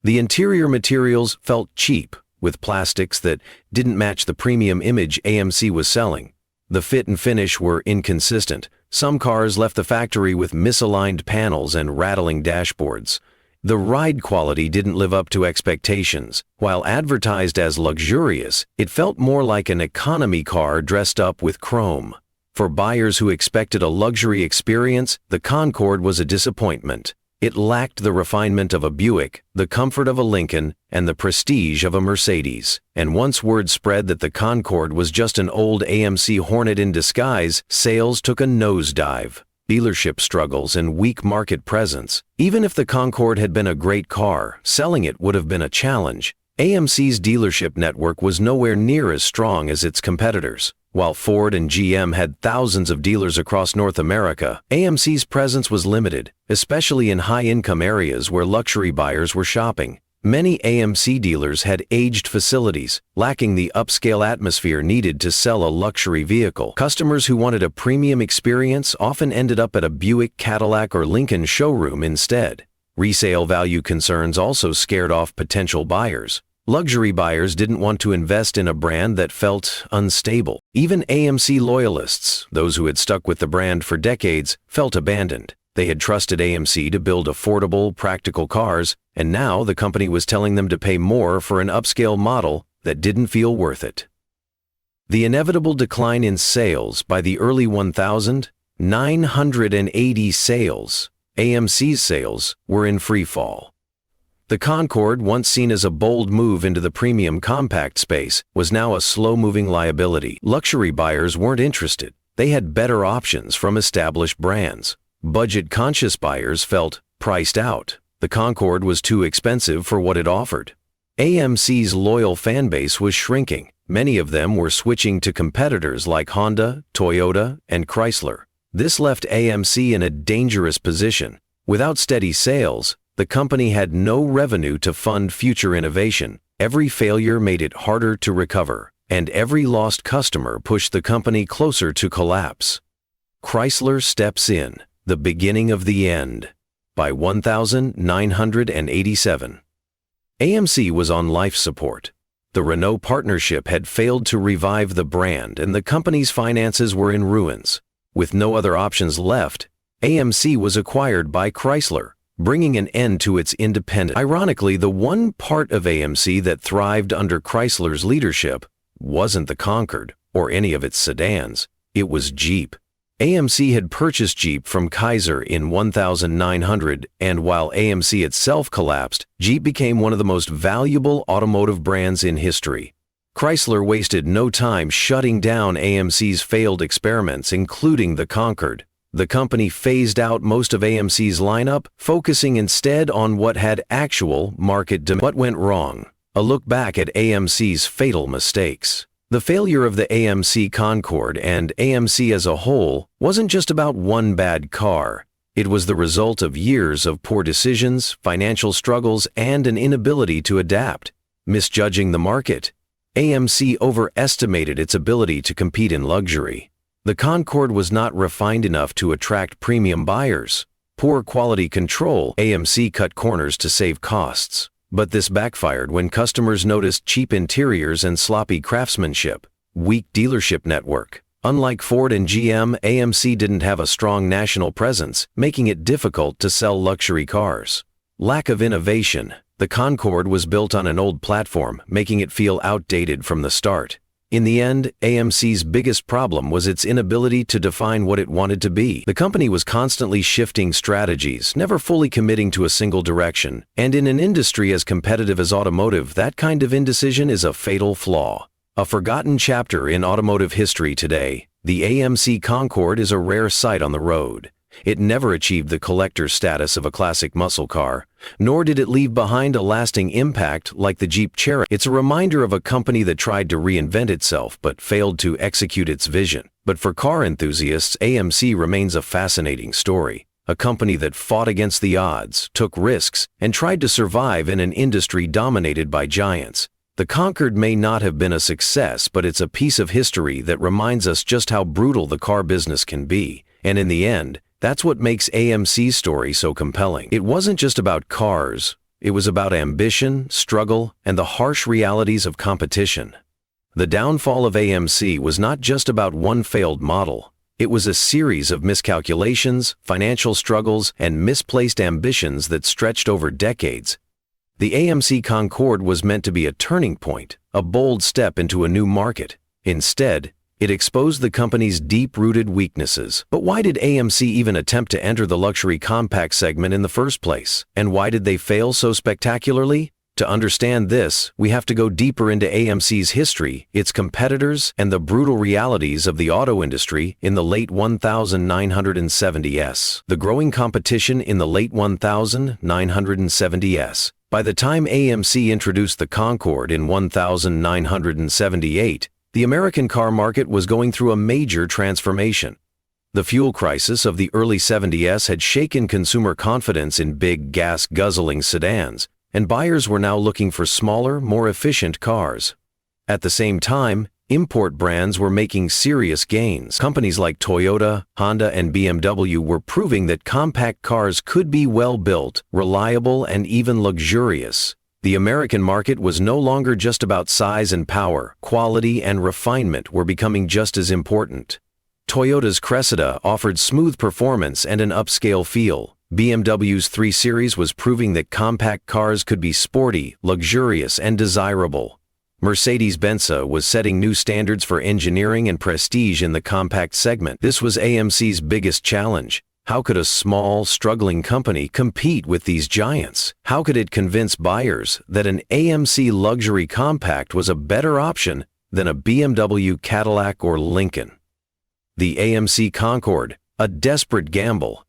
The interior materials felt cheap, with plastics that didn't match the premium image AMC was selling. The fit and finish were inconsistent. Some cars left the factory with misaligned panels and rattling dashboards. The ride quality didn't live up to expectations. While advertised as luxurious, it felt more like an economy car dressed up with chrome. For buyers who expected a luxury experience, the Concorde was a disappointment. It lacked the refinement of a Buick, the comfort of a Lincoln, and the prestige of a Mercedes. And once word spread that the Concorde was just an old AMC Hornet in disguise, sales took a nosedive. Dealership struggles and weak market presence. Even if the Concorde had been a great car, selling it would have been a challenge. AMC's dealership network was nowhere near as strong as its competitors. While Ford and GM had thousands of dealers across North America, AMC's presence was limited, especially in high-income areas where luxury buyers were shopping. Many AMC dealers had aged facilities, lacking the upscale atmosphere needed to sell a luxury vehicle. Customers who wanted a premium experience often ended up at a Buick, Cadillac, or Lincoln showroom instead. Resale value concerns also scared off potential buyers. Luxury buyers didn't want to invest in a brand that felt unstable. Even AMC loyalists, those who had stuck with the brand for decades, felt abandoned. They had trusted AMC to build affordable, practical cars, and now the company was telling them to pay more for an upscale model that didn't feel worth it. The inevitable decline in sales. By the early 1980s sales, AMC's sales were in free fall. The Concorde, once seen as a bold move into the premium compact space, was now a slow-moving liability. Luxury buyers weren't interested. They had better options from established brands. Budget-conscious buyers felt priced out. The Concorde was too expensive for what it offered. AMC's loyal fan base was shrinking. Many of them were switching to competitors like Honda, Toyota, and Chrysler. This left AMC in a dangerous position. Without steady sales, the company had no revenue to fund future innovation. Every failure made it harder to recover, and every lost customer pushed the company closer to collapse. Chrysler steps in, the beginning of the end. By 1987. AMC was on life support. The Renault partnership had failed to revive the brand, and the company's finances were in ruins. With no other options left, AMC was acquired by Chrysler, bringing an end to its independence. Ironically, the one part of AMC that thrived under Chrysler's leadership wasn't the Concorde, or any of its sedans. It was Jeep. AMC had purchased Jeep from Kaiser in 1900, and while AMC itself collapsed, Jeep became one of the most valuable automotive brands in history. Chrysler wasted no time shutting down AMC's failed experiments, including the Concorde. The company phased out most of AMC's lineup, focusing instead on what had actual market demand. What went wrong? A look back at AMC's fatal mistakes. The failure of the AMC Concorde and AMC as a whole wasn't just about one bad car. It was the result of years of poor decisions, financial struggles, and an inability to adapt. Misjudging the market. AMC overestimated its ability to compete in luxury. The Concorde was not refined enough to attract premium buyers. Poor quality control. AMC cut corners to save costs. But this backfired when customers noticed cheap interiors and sloppy craftsmanship. Weak dealership network. Unlike Ford and GM, AMC didn't have a strong national presence, making it difficult to sell luxury cars. Lack of innovation. The Concorde was built on an old platform, making it feel outdated from the start. In the end, AMC's biggest problem was its inability to define what it wanted to be. The company was constantly shifting strategies, never fully committing to a single direction. And in an industry as competitive as automotive, that kind of indecision is a fatal flaw. A forgotten chapter in automotive history today, the AMC Concorde is a rare sight on the road. It never achieved the collector's status of a classic muscle car, nor did it leave behind a lasting impact like the Jeep Cherokee. It's a reminder of a company that tried to reinvent itself but failed to execute its vision. But for car enthusiasts, AMC remains a fascinating story. A company that fought against the odds, took risks, and tried to survive in an industry dominated by giants. The Concorde may not have been a success, but it's a piece of history that reminds us just how brutal the car business can be. And in the end, that's what makes AMC's story so compelling. It wasn't just about cars. It was about ambition, struggle, and the harsh realities of competition. The downfall of AMC was not just about one failed model. It was a series of miscalculations, financial struggles, and misplaced ambitions that stretched over decades. The AMC Concorde was meant to be a turning point, a bold step into a new market. Instead, it exposed the company's deep-rooted weaknesses. But why did AMC even attempt to enter the luxury compact segment in the first place? And why did they fail so spectacularly? To understand this, we have to go deeper into AMC's history, its competitors, and the brutal realities of the auto industry in the late 1970s. The growing competition in the late 1970s. By the time AMC introduced the Concorde in 1978, the American car market was going through a major transformation. The fuel crisis of the early 70s had shaken consumer confidence in big, gas-guzzling sedans, and buyers were now looking for smaller, more efficient cars. At the same time, import brands were making serious gains. Companies like Toyota, Honda, and BMW were proving that compact cars could be well-built, reliable, and even luxurious. The American market was no longer just about size and power. Quality and refinement were becoming just as important. Toyota's Cressida offered smooth performance and an upscale feel. BMW's 3 Series was proving that compact cars could be sporty, luxurious, and desirable. Mercedes-Benz was setting new standards for engineering and prestige in the compact segment. This was AMC's biggest challenge. How could a small, struggling company compete with these giants? How could it convince buyers that an AMC luxury compact was a better option than a BMW, Cadillac, or Lincoln? The AMC Concorde, a desperate gamble.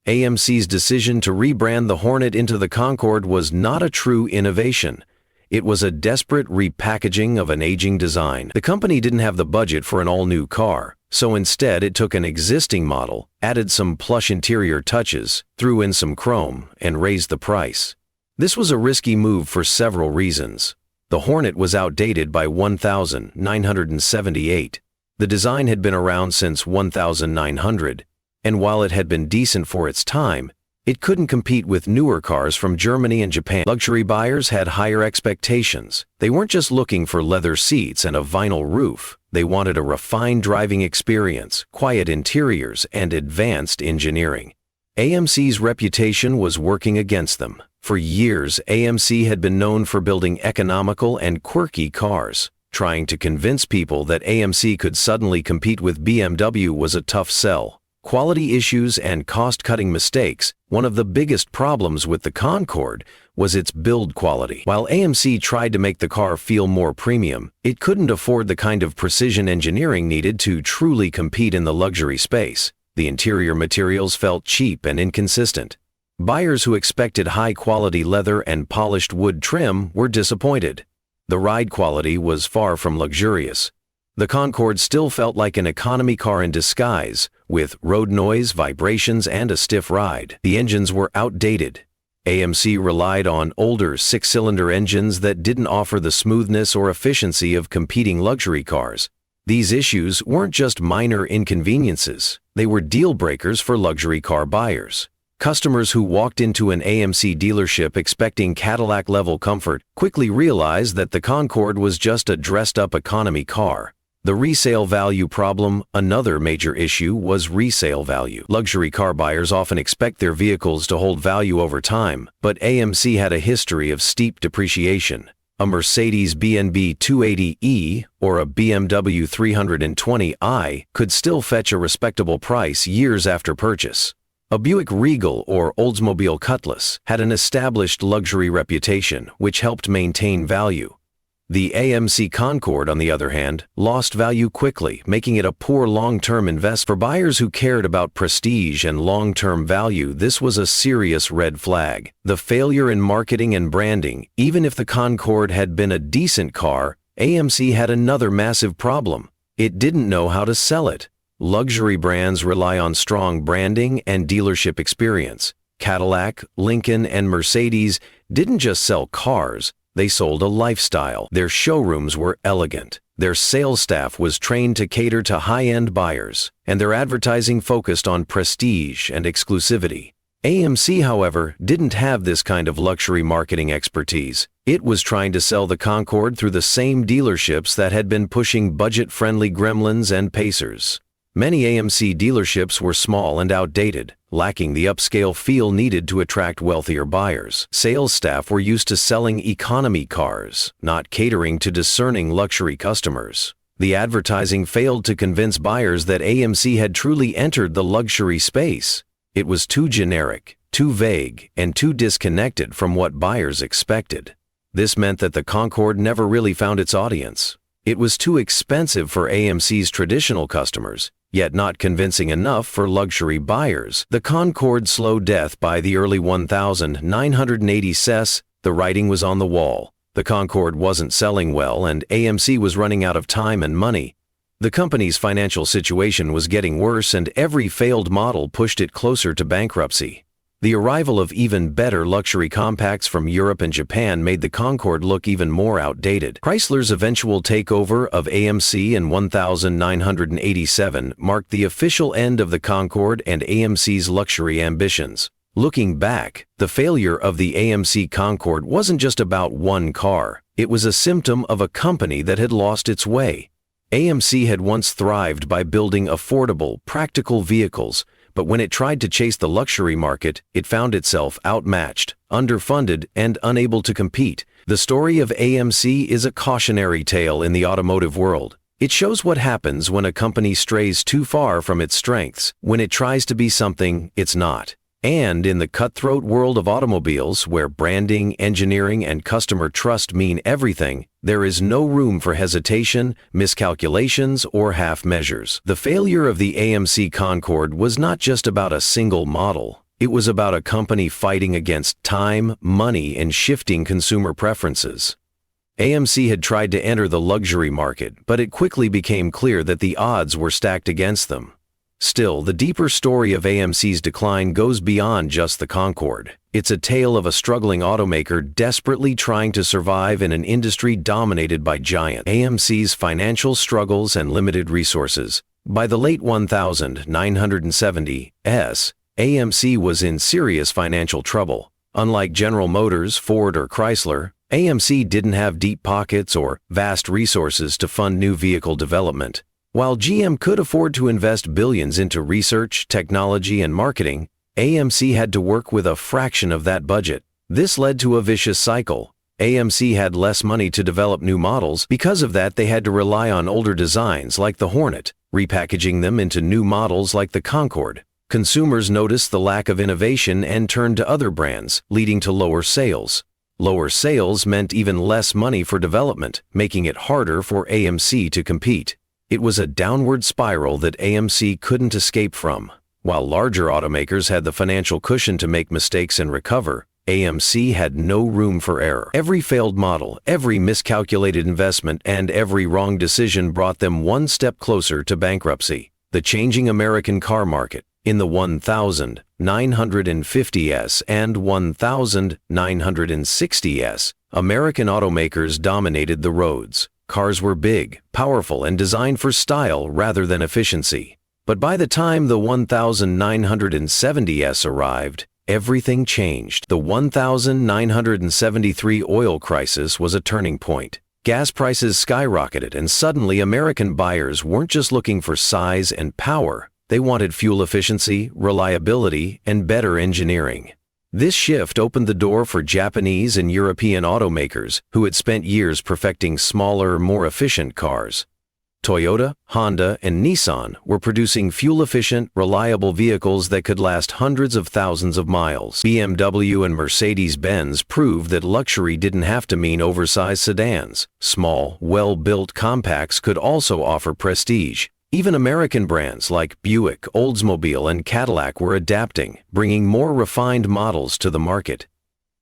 AMC's decision to rebrand the Hornet into the Concorde was not a true innovation. It was a desperate repackaging of an aging design. The company didn't have the budget for an all-new car, so instead it took an existing model, added some plush interior touches, threw in some chrome, and raised the price. This was a risky move for several reasons. The Hornet was outdated by 1978. The design had been around since 1900, and while it had been decent for its time, it couldn't compete with newer cars from Germany and Japan. Luxury buyers had higher expectations. They weren't just looking for leather seats and a vinyl roof. They wanted a refined driving experience, quiet interiors, and advanced engineering. AMC's reputation was working against them. For years, AMC had been known for building economical and quirky cars. Trying to convince people that AMC could suddenly compete with BMW was a tough sell. Quality issues and cost-cutting mistakes. One of the biggest problems with the Concorde was its build quality. While AMC tried to make the car feel more premium, it couldn't afford the kind of precision engineering needed to truly compete in the luxury space. The interior materials felt cheap and inconsistent. Buyers who expected high-quality leather and polished wood trim were disappointed. The ride quality was far from luxurious. The Concorde still felt like an economy car in disguise, with road noise, vibrations, and a stiff ride. The engines were outdated. AMC relied on older six-cylinder engines that didn't offer the smoothness or efficiency of competing luxury cars. These issues weren't just minor inconveniences, they were deal-breakers for luxury car buyers. Customers who walked into an AMC dealership expecting Cadillac-level comfort quickly realized that the Concorde was just a dressed-up economy car. The resale value problem. Another major issue was resale value. Luxury car buyers often expect their vehicles to hold value over time, but AMC had a history of steep depreciation. A Mercedes-Benz 280e or a BMW 320i could still fetch a respectable price years after purchase. A Buick Regal or Oldsmobile Cutlass had an established luxury reputation, which helped maintain value. The AMC Concorde, on the other hand, lost value quickly, making it a poor long-term investment. For buyers who cared about prestige and long-term value, this was a serious red flag. The failure in marketing and branding. Even if the Concorde had been a decent car, AMC had another massive problem. It didn't know how to sell it. Luxury brands rely on strong branding and dealership experience. Cadillac, Lincoln, and Mercedes didn't just sell cars, they sold a lifestyle. Their showrooms were elegant. Their sales staff was trained to cater to high-end buyers, and their advertising focused on prestige and exclusivity. AMC, however, didn't have this kind of luxury marketing expertise. It was trying to sell the Concorde through the same dealerships that had been pushing budget-friendly Gremlins and Pacers. Many AMC dealerships were small and outdated, lacking the upscale feel needed to attract wealthier buyers. Sales staff were used to selling economy cars, not catering to discerning luxury customers. The advertising failed to convince buyers that AMC had truly entered the luxury space. It was too generic, too vague, and too disconnected from what buyers expected. This meant that the Concorde never really found its audience. It was too expensive for AMC's traditional customers, yet not convincing enough for luxury buyers. The Concorde slowed death by the early 1980s. The writing was on the wall. The Concorde wasn't selling well, and AMC was running out of time and money. The company's financial situation was getting worse, and every failed model pushed it closer to bankruptcy. The arrival of even better luxury compacts from Europe and Japan made the Concorde look even more outdated. Chrysler's eventual takeover of AMC in 1987 marked the official end of the Concorde and AMC's luxury ambitions. Looking back, the failure of the AMC Concorde wasn't just about one car. It was a symptom of a company that had lost its way. AMC had once thrived by building affordable, practical vehicles, but when it tried to chase the luxury market, it found itself outmatched, underfunded, and unable to compete. The story of AMC is a cautionary tale in the automotive world. It shows what happens when a company strays too far from its strengths, when it tries to be something it's not. And in the cutthroat world of automobiles, where branding, engineering, and customer trust mean everything, there is no room for hesitation, miscalculations, or half measures. The failure of the AMC Concorde was not just about a single model. It was about a company fighting against time, money, and shifting consumer preferences. AMC had tried to enter the luxury market, but it quickly became clear that the odds were stacked against them. Still, the deeper story of AMC's decline goes beyond just the Concorde. It's a tale of a struggling automaker desperately trying to survive in an industry dominated by giants. AMC's financial struggles and limited resources. By the late 1970s, AMC was in serious financial trouble. Unlike General Motors, Ford, or Chrysler, AMC didn't have deep pockets or vast resources to fund new vehicle development. While GM could afford to invest billions into research, technology, and marketing, AMC had to work with a fraction of that budget. This led to a vicious cycle. AMC had less money to develop new models. Because of that, they had to rely on older designs like the Hornet, repackaging them into new models like the Concorde. Consumers noticed the lack of innovation and turned to other brands, leading to lower sales. Lower sales meant even less money for development, making it harder for AMC to compete. It was a downward spiral that AMC couldn't escape from. While larger automakers had the financial cushion to make mistakes and recover, AMC had no room for error. Every failed model, every miscalculated investment, and every wrong decision brought them one step closer to bankruptcy. The changing American car market. In the 1950s and 1960s, American automakers dominated the roads. Cars were big, powerful, and designed for style rather than efficiency. But by the time the 1970s arrived, everything changed. The 1973 oil crisis was a turning point. Gas prices skyrocketed, and suddenly American buyers weren't just looking for size and power. They wanted fuel efficiency, reliability, and better engineering. This shift opened the door for Japanese and European automakers who had spent years perfecting smaller, more efficient cars. Toyota, Honda, and Nissan were producing fuel-efficient, reliable vehicles that could last hundreds of thousands of miles. BMW and Mercedes-Benz proved that luxury didn't have to mean oversized sedans. Small, well-built compacts could also offer prestige. Even American brands like Buick, Oldsmobile, and Cadillac were adapting, bringing more refined models to the market.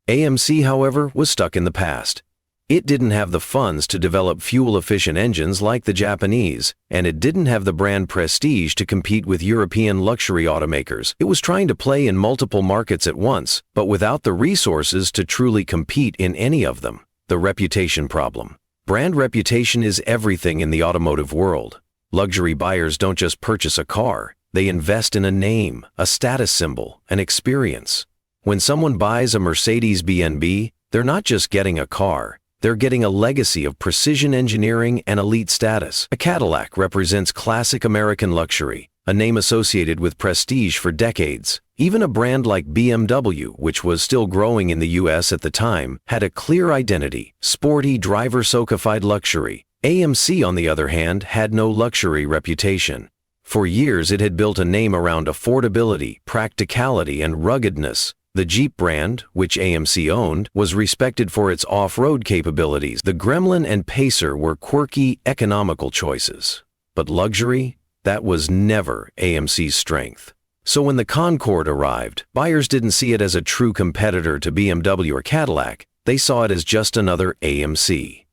AMC, however, was stuck in the past. It didn't have the funds to develop fuel-efficient engines like the Japanese, and it didn't have the brand prestige to compete with European luxury automakers. It was trying to play in multiple markets at once, but without the resources to truly compete in any of them. The reputation problem. Brand reputation is everything in the automotive world. Luxury buyers don't just purchase a car, they invest in a name, a status symbol, an experience. When someone buys a Mercedes-Benz, they're not just getting a car, they're getting a legacy of precision engineering and elite status. A Cadillac represents classic American luxury, a name associated with prestige for decades. Even a brand like BMW, which was still growing in the US at the time, had a clear identity, sporty, driver-sokified luxury. AMC, on the other hand, had no luxury reputation. For years, it had built a name around affordability, practicality, and ruggedness. The Jeep brand, which AMC owned, was respected for its off-road capabilities. The Gremlin and Pacer were quirky, economical choices. But luxury? That was never AMC's strength. So when the Concorde arrived, buyers didn't see it as a true competitor to BMW or Cadillac. They saw it as just another AMC.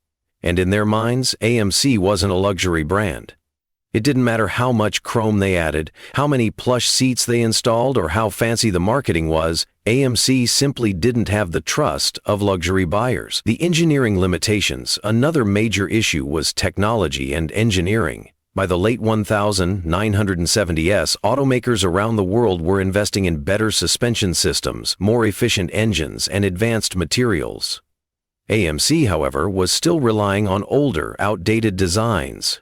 And in their minds, AMC wasn't a luxury brand. It didn't matter how much chrome they added, how many plush seats they installed, or how fancy the marketing was, AMC simply didn't have the trust of luxury buyers. The engineering limitations. Another major issue was technology and engineering. By the late 1970s, automakers around the world were investing in better suspension systems, more efficient engines, and advanced materials. AMC, however, was still relying on older, outdated designs.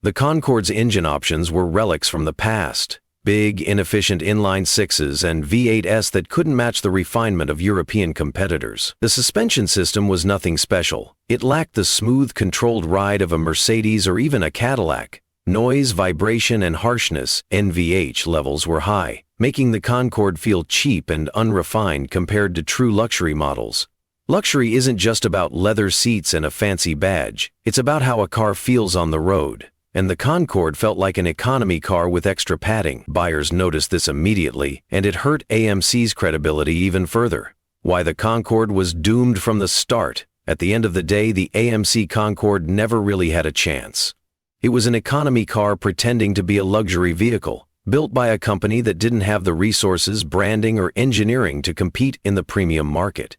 The Concorde's engine options were relics from the past. Big, inefficient inline-sixes and V8s that couldn't match the refinement of European competitors. The suspension system was nothing special. It lacked the smooth, controlled ride of a Mercedes or even a Cadillac. Noise, vibration, and harshness (NVH) levels were high, making the Concorde feel cheap and unrefined compared to true luxury models. Luxury isn't just about leather seats and a fancy badge. It's about how a car feels on the road. And the Concorde felt like an economy car with extra padding. Buyers noticed this immediately, and it hurt AMC's credibility even further. Why the Concorde was doomed from the start. At the end of the day, the AMC Concorde never really had a chance. It was an economy car pretending to be a luxury vehicle, built by a company that didn't have the resources, branding, or engineering to compete in the premium market.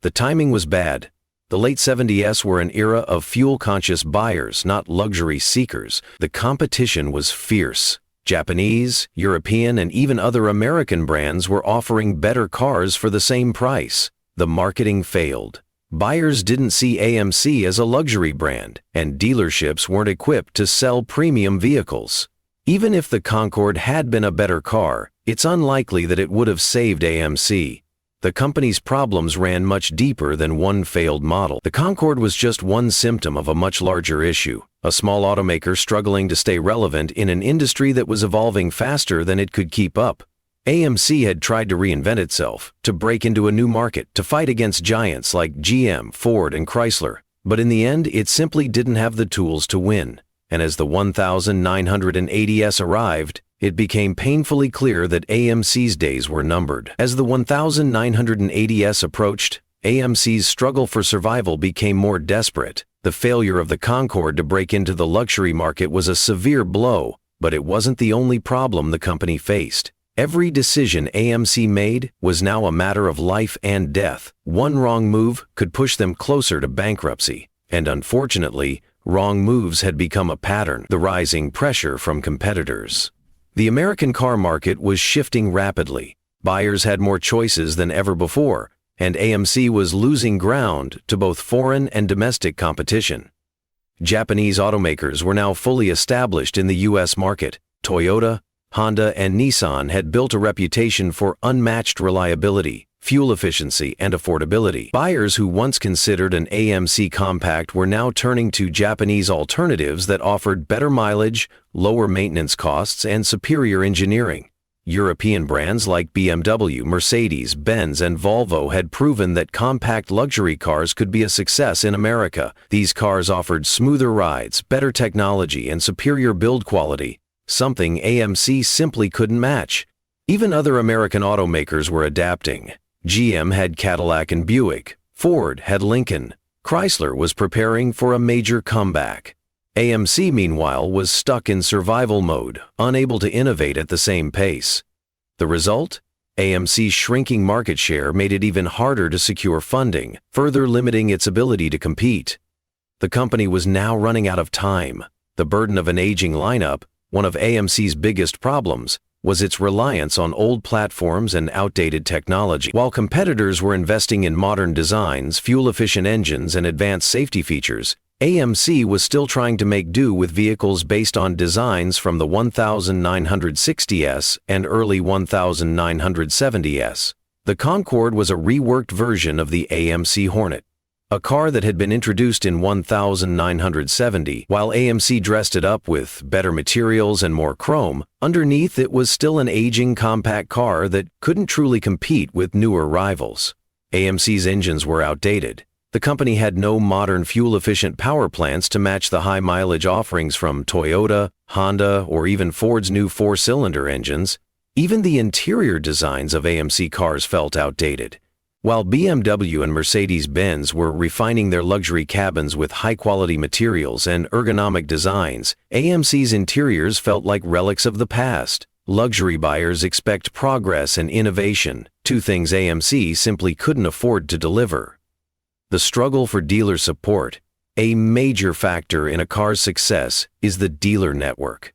The timing was bad. The late 70s were an era of fuel-conscious buyers, not luxury seekers. The competition was fierce. Japanese, European, and even other American brands were offering better cars for the same price. The marketing failed. Buyers didn't see AMC as a luxury brand, and dealerships weren't equipped to sell premium vehicles. Even if the Concorde had been a better car, it's unlikely that it would have saved AMC. The company's problems ran much deeper than one failed model. The Concorde was just one symptom of a much larger issue, a small automaker struggling to stay relevant in an industry that was evolving faster than it could keep up. AMC had tried to reinvent itself, to break into a new market, to fight against giants like GM, Ford, and Chrysler. But in the end, it simply didn't have the tools to win. And as the 1980S arrived, it became painfully clear that AMC's days were numbered. As the 1980S approached, AMC's struggle for survival became more desperate. The failure of the Concorde to break into the luxury market was a severe blow, but it wasn't the only problem the company faced. Every decision AMC made was now a matter of life and death. One wrong move could push them closer to bankruptcy. And unfortunately, wrong moves had become a pattern. The rising pressure from competitors. The American car market was shifting rapidly. Buyers had more choices than ever before, and AMC was losing ground to both foreign and domestic competition. Japanese automakers were now fully established in the U.S. market. Toyota, Honda, and Nissan had built a reputation for unmatched reliability, fuel efficiency, and affordability. Buyers who once considered an AMC compact were now turning to Japanese alternatives that offered better mileage, lower maintenance costs, and superior engineering. European brands like BMW, Mercedes, Benz, and Volvo had proven that compact luxury cars could be a success in America. These cars offered smoother rides, better technology, and superior build quality, something AMC simply couldn't match. Even other American automakers were adapting. GM had Cadillac and Buick, Ford had Lincoln, Chrysler was preparing for a major comeback. AMC, meanwhile, was stuck in survival mode, unable to innovate at the same pace. The result? AMC's shrinking market share made it even harder to secure funding, further limiting its ability to compete. The company was now running out of time. The burden of an aging lineup, one of AMC's biggest problems, was its reliance on old platforms and outdated technology. While competitors were investing in modern designs, fuel-efficient engines, and advanced safety features, AMC was still trying to make do with vehicles based on designs from the 1960S and early 1970S. The Concorde was a reworked version of the AMC Hornet, a car that had been introduced in 1970. While AMC dressed it up with better materials and more chrome, underneath it was still an aging compact car that couldn't truly compete with newer rivals. AMC's engines were outdated. The company had no modern fuel-efficient power plants to match the high-mileage offerings from Toyota, Honda, or even Ford's new four-cylinder engines. Even the interior designs of AMC cars felt outdated. While BMW and Mercedes-Benz were refining their luxury cabins with high-quality materials and ergonomic designs, AMC's interiors felt like relics of the past. Luxury buyers expect progress and innovation, two things AMC simply couldn't afford to deliver. The struggle for dealer support. A major factor in a car's success is the dealer network.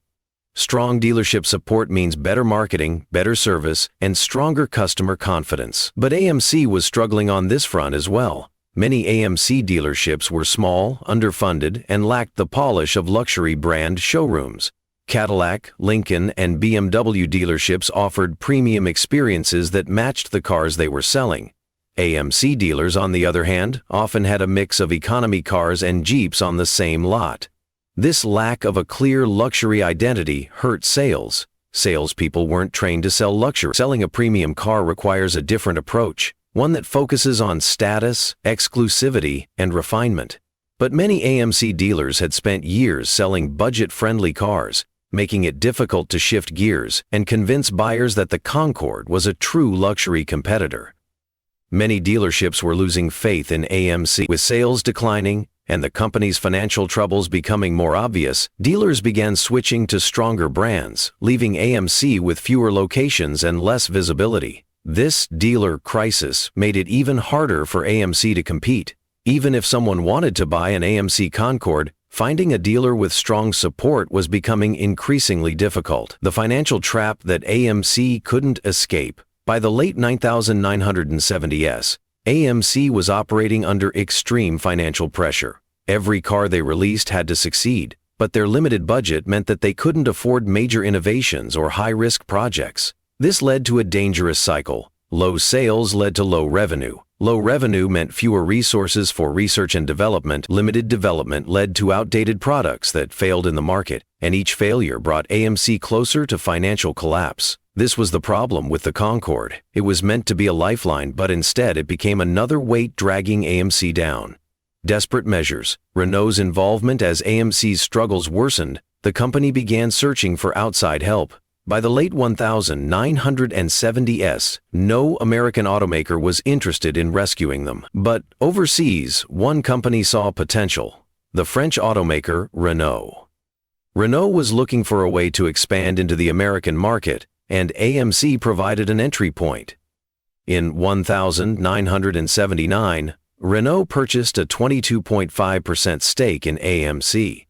Strong dealership support means better marketing, better service, and stronger customer confidence. But AMC was struggling on this front as well. Many AMC dealerships were small, underfunded, and lacked the polish of luxury brand showrooms. Cadillac, Lincoln, and BMW dealerships offered premium experiences that matched the cars they were selling. AMC dealers, on the other hand, often had a mix of economy cars and Jeeps on the same lot. This lack of a clear luxury identity hurt sales. Salespeople weren't trained to sell luxury. Selling a premium car requires a different approach, one that focuses on status, exclusivity, and refinement. But many AMC dealers had spent years selling budget-friendly cars, making it difficult to shift gears and convince buyers that the Concorde was a true luxury competitor. Many dealerships were losing faith in AMC. With sales declining and the company's financial troubles becoming more obvious, dealers began switching to stronger brands, leaving AMC with fewer locations and less visibility. This dealer crisis made it even harder for AMC to compete. Even if someone wanted to buy an AMC Concorde, finding a dealer with strong support was becoming increasingly difficult. The financial trap that AMC couldn't escape. By the late 1970s, AMC was operating under extreme financial pressure. Every car they released had to succeed, but their limited budget meant that they couldn't afford major innovations or high-risk projects. This led to a dangerous cycle. Low sales led to low revenue. Low revenue meant fewer resources for research and development. Limited development led to outdated products that failed in the market, and each failure brought AMC closer to financial collapse. This was the problem with the Concorde. It was meant to be a lifeline, but instead it became another weight dragging AMC down. Desperate measures. Renault's involvement. As AMC's struggles worsened, the company began searching for outside help. By the late 1970s, no American automaker was interested in rescuing them. But overseas, one company saw potential: the French automaker Renault. Renault was looking for a way to expand into the American market, and AMC provided an entry point. In 1979, Renault purchased a 22.5% stake in AMC,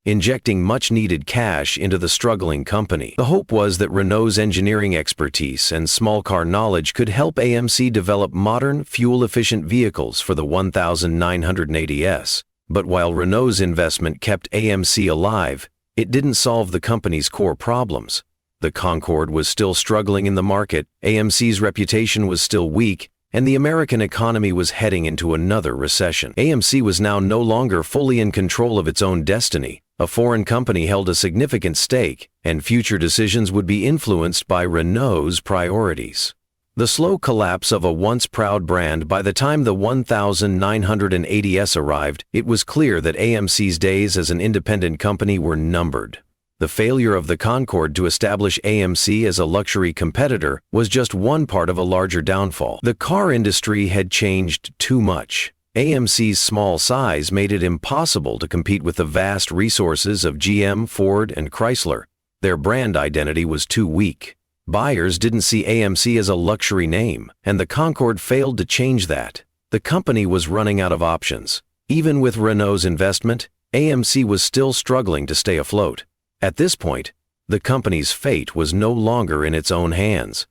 injecting much-needed cash into the struggling company. The hope was that Renault's engineering expertise and small car knowledge could help AMC develop modern, fuel-efficient vehicles for the 1980s. But while Renault's investment kept AMC alive, it didn't solve the company's core problems. The Concorde was still struggling in the market, AMC's reputation was still weak, and the American economy was heading into another recession. AMC was now no longer fully in control of its own destiny. A foreign company held a significant stake, and future decisions would be influenced by Renault's priorities. The slow collapse of a once proud brand. By the time the 1980s arrived, it was clear that AMC's days as an independent company were numbered. The failure of the Concorde to establish AMC as a luxury competitor was just one part of a larger downfall. The car industry had changed too much. AMC's small size made it impossible to compete with the vast resources of GM, Ford, and Chrysler. Their brand identity was too weak. Buyers didn't see AMC as a luxury name, and the Concorde failed to change that. The company was running out of options. Even with Renault's investment, AMC was still struggling to stay afloat. At this point, the company's fate was no longer in its own hands.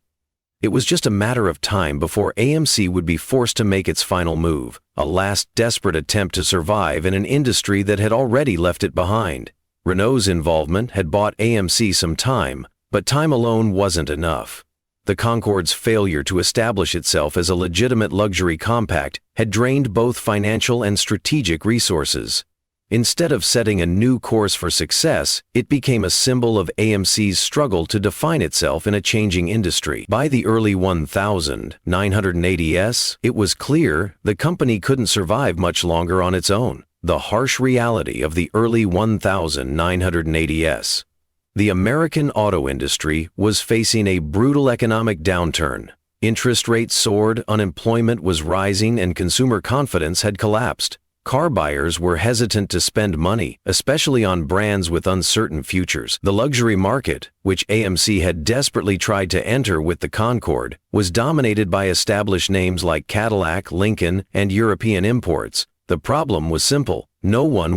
It was just a matter of time before AMC would be forced to make its final move, a last desperate attempt to survive in an industry that had already left it behind. Renault's involvement had bought AMC some time, but time alone wasn't enough. The Concorde's failure to establish itself as a legitimate luxury compact had drained both financial and strategic resources. Instead of setting a new course for success, it became a symbol of AMC's struggle to define itself in a changing industry. By the early 1980s, it was clear the company couldn't survive much longer on its own. The harsh reality of the early 1980s. The American auto industry was facing a brutal economic downturn. Interest rates soared, unemployment was rising, and consumer confidence had collapsed. Car buyers were hesitant to spend money, especially on brands with uncertain futures. The luxury market, which AMC had desperately tried to enter with the Concorde, was dominated by established names like Cadillac, Lincoln, and European imports. The problem was simple: no one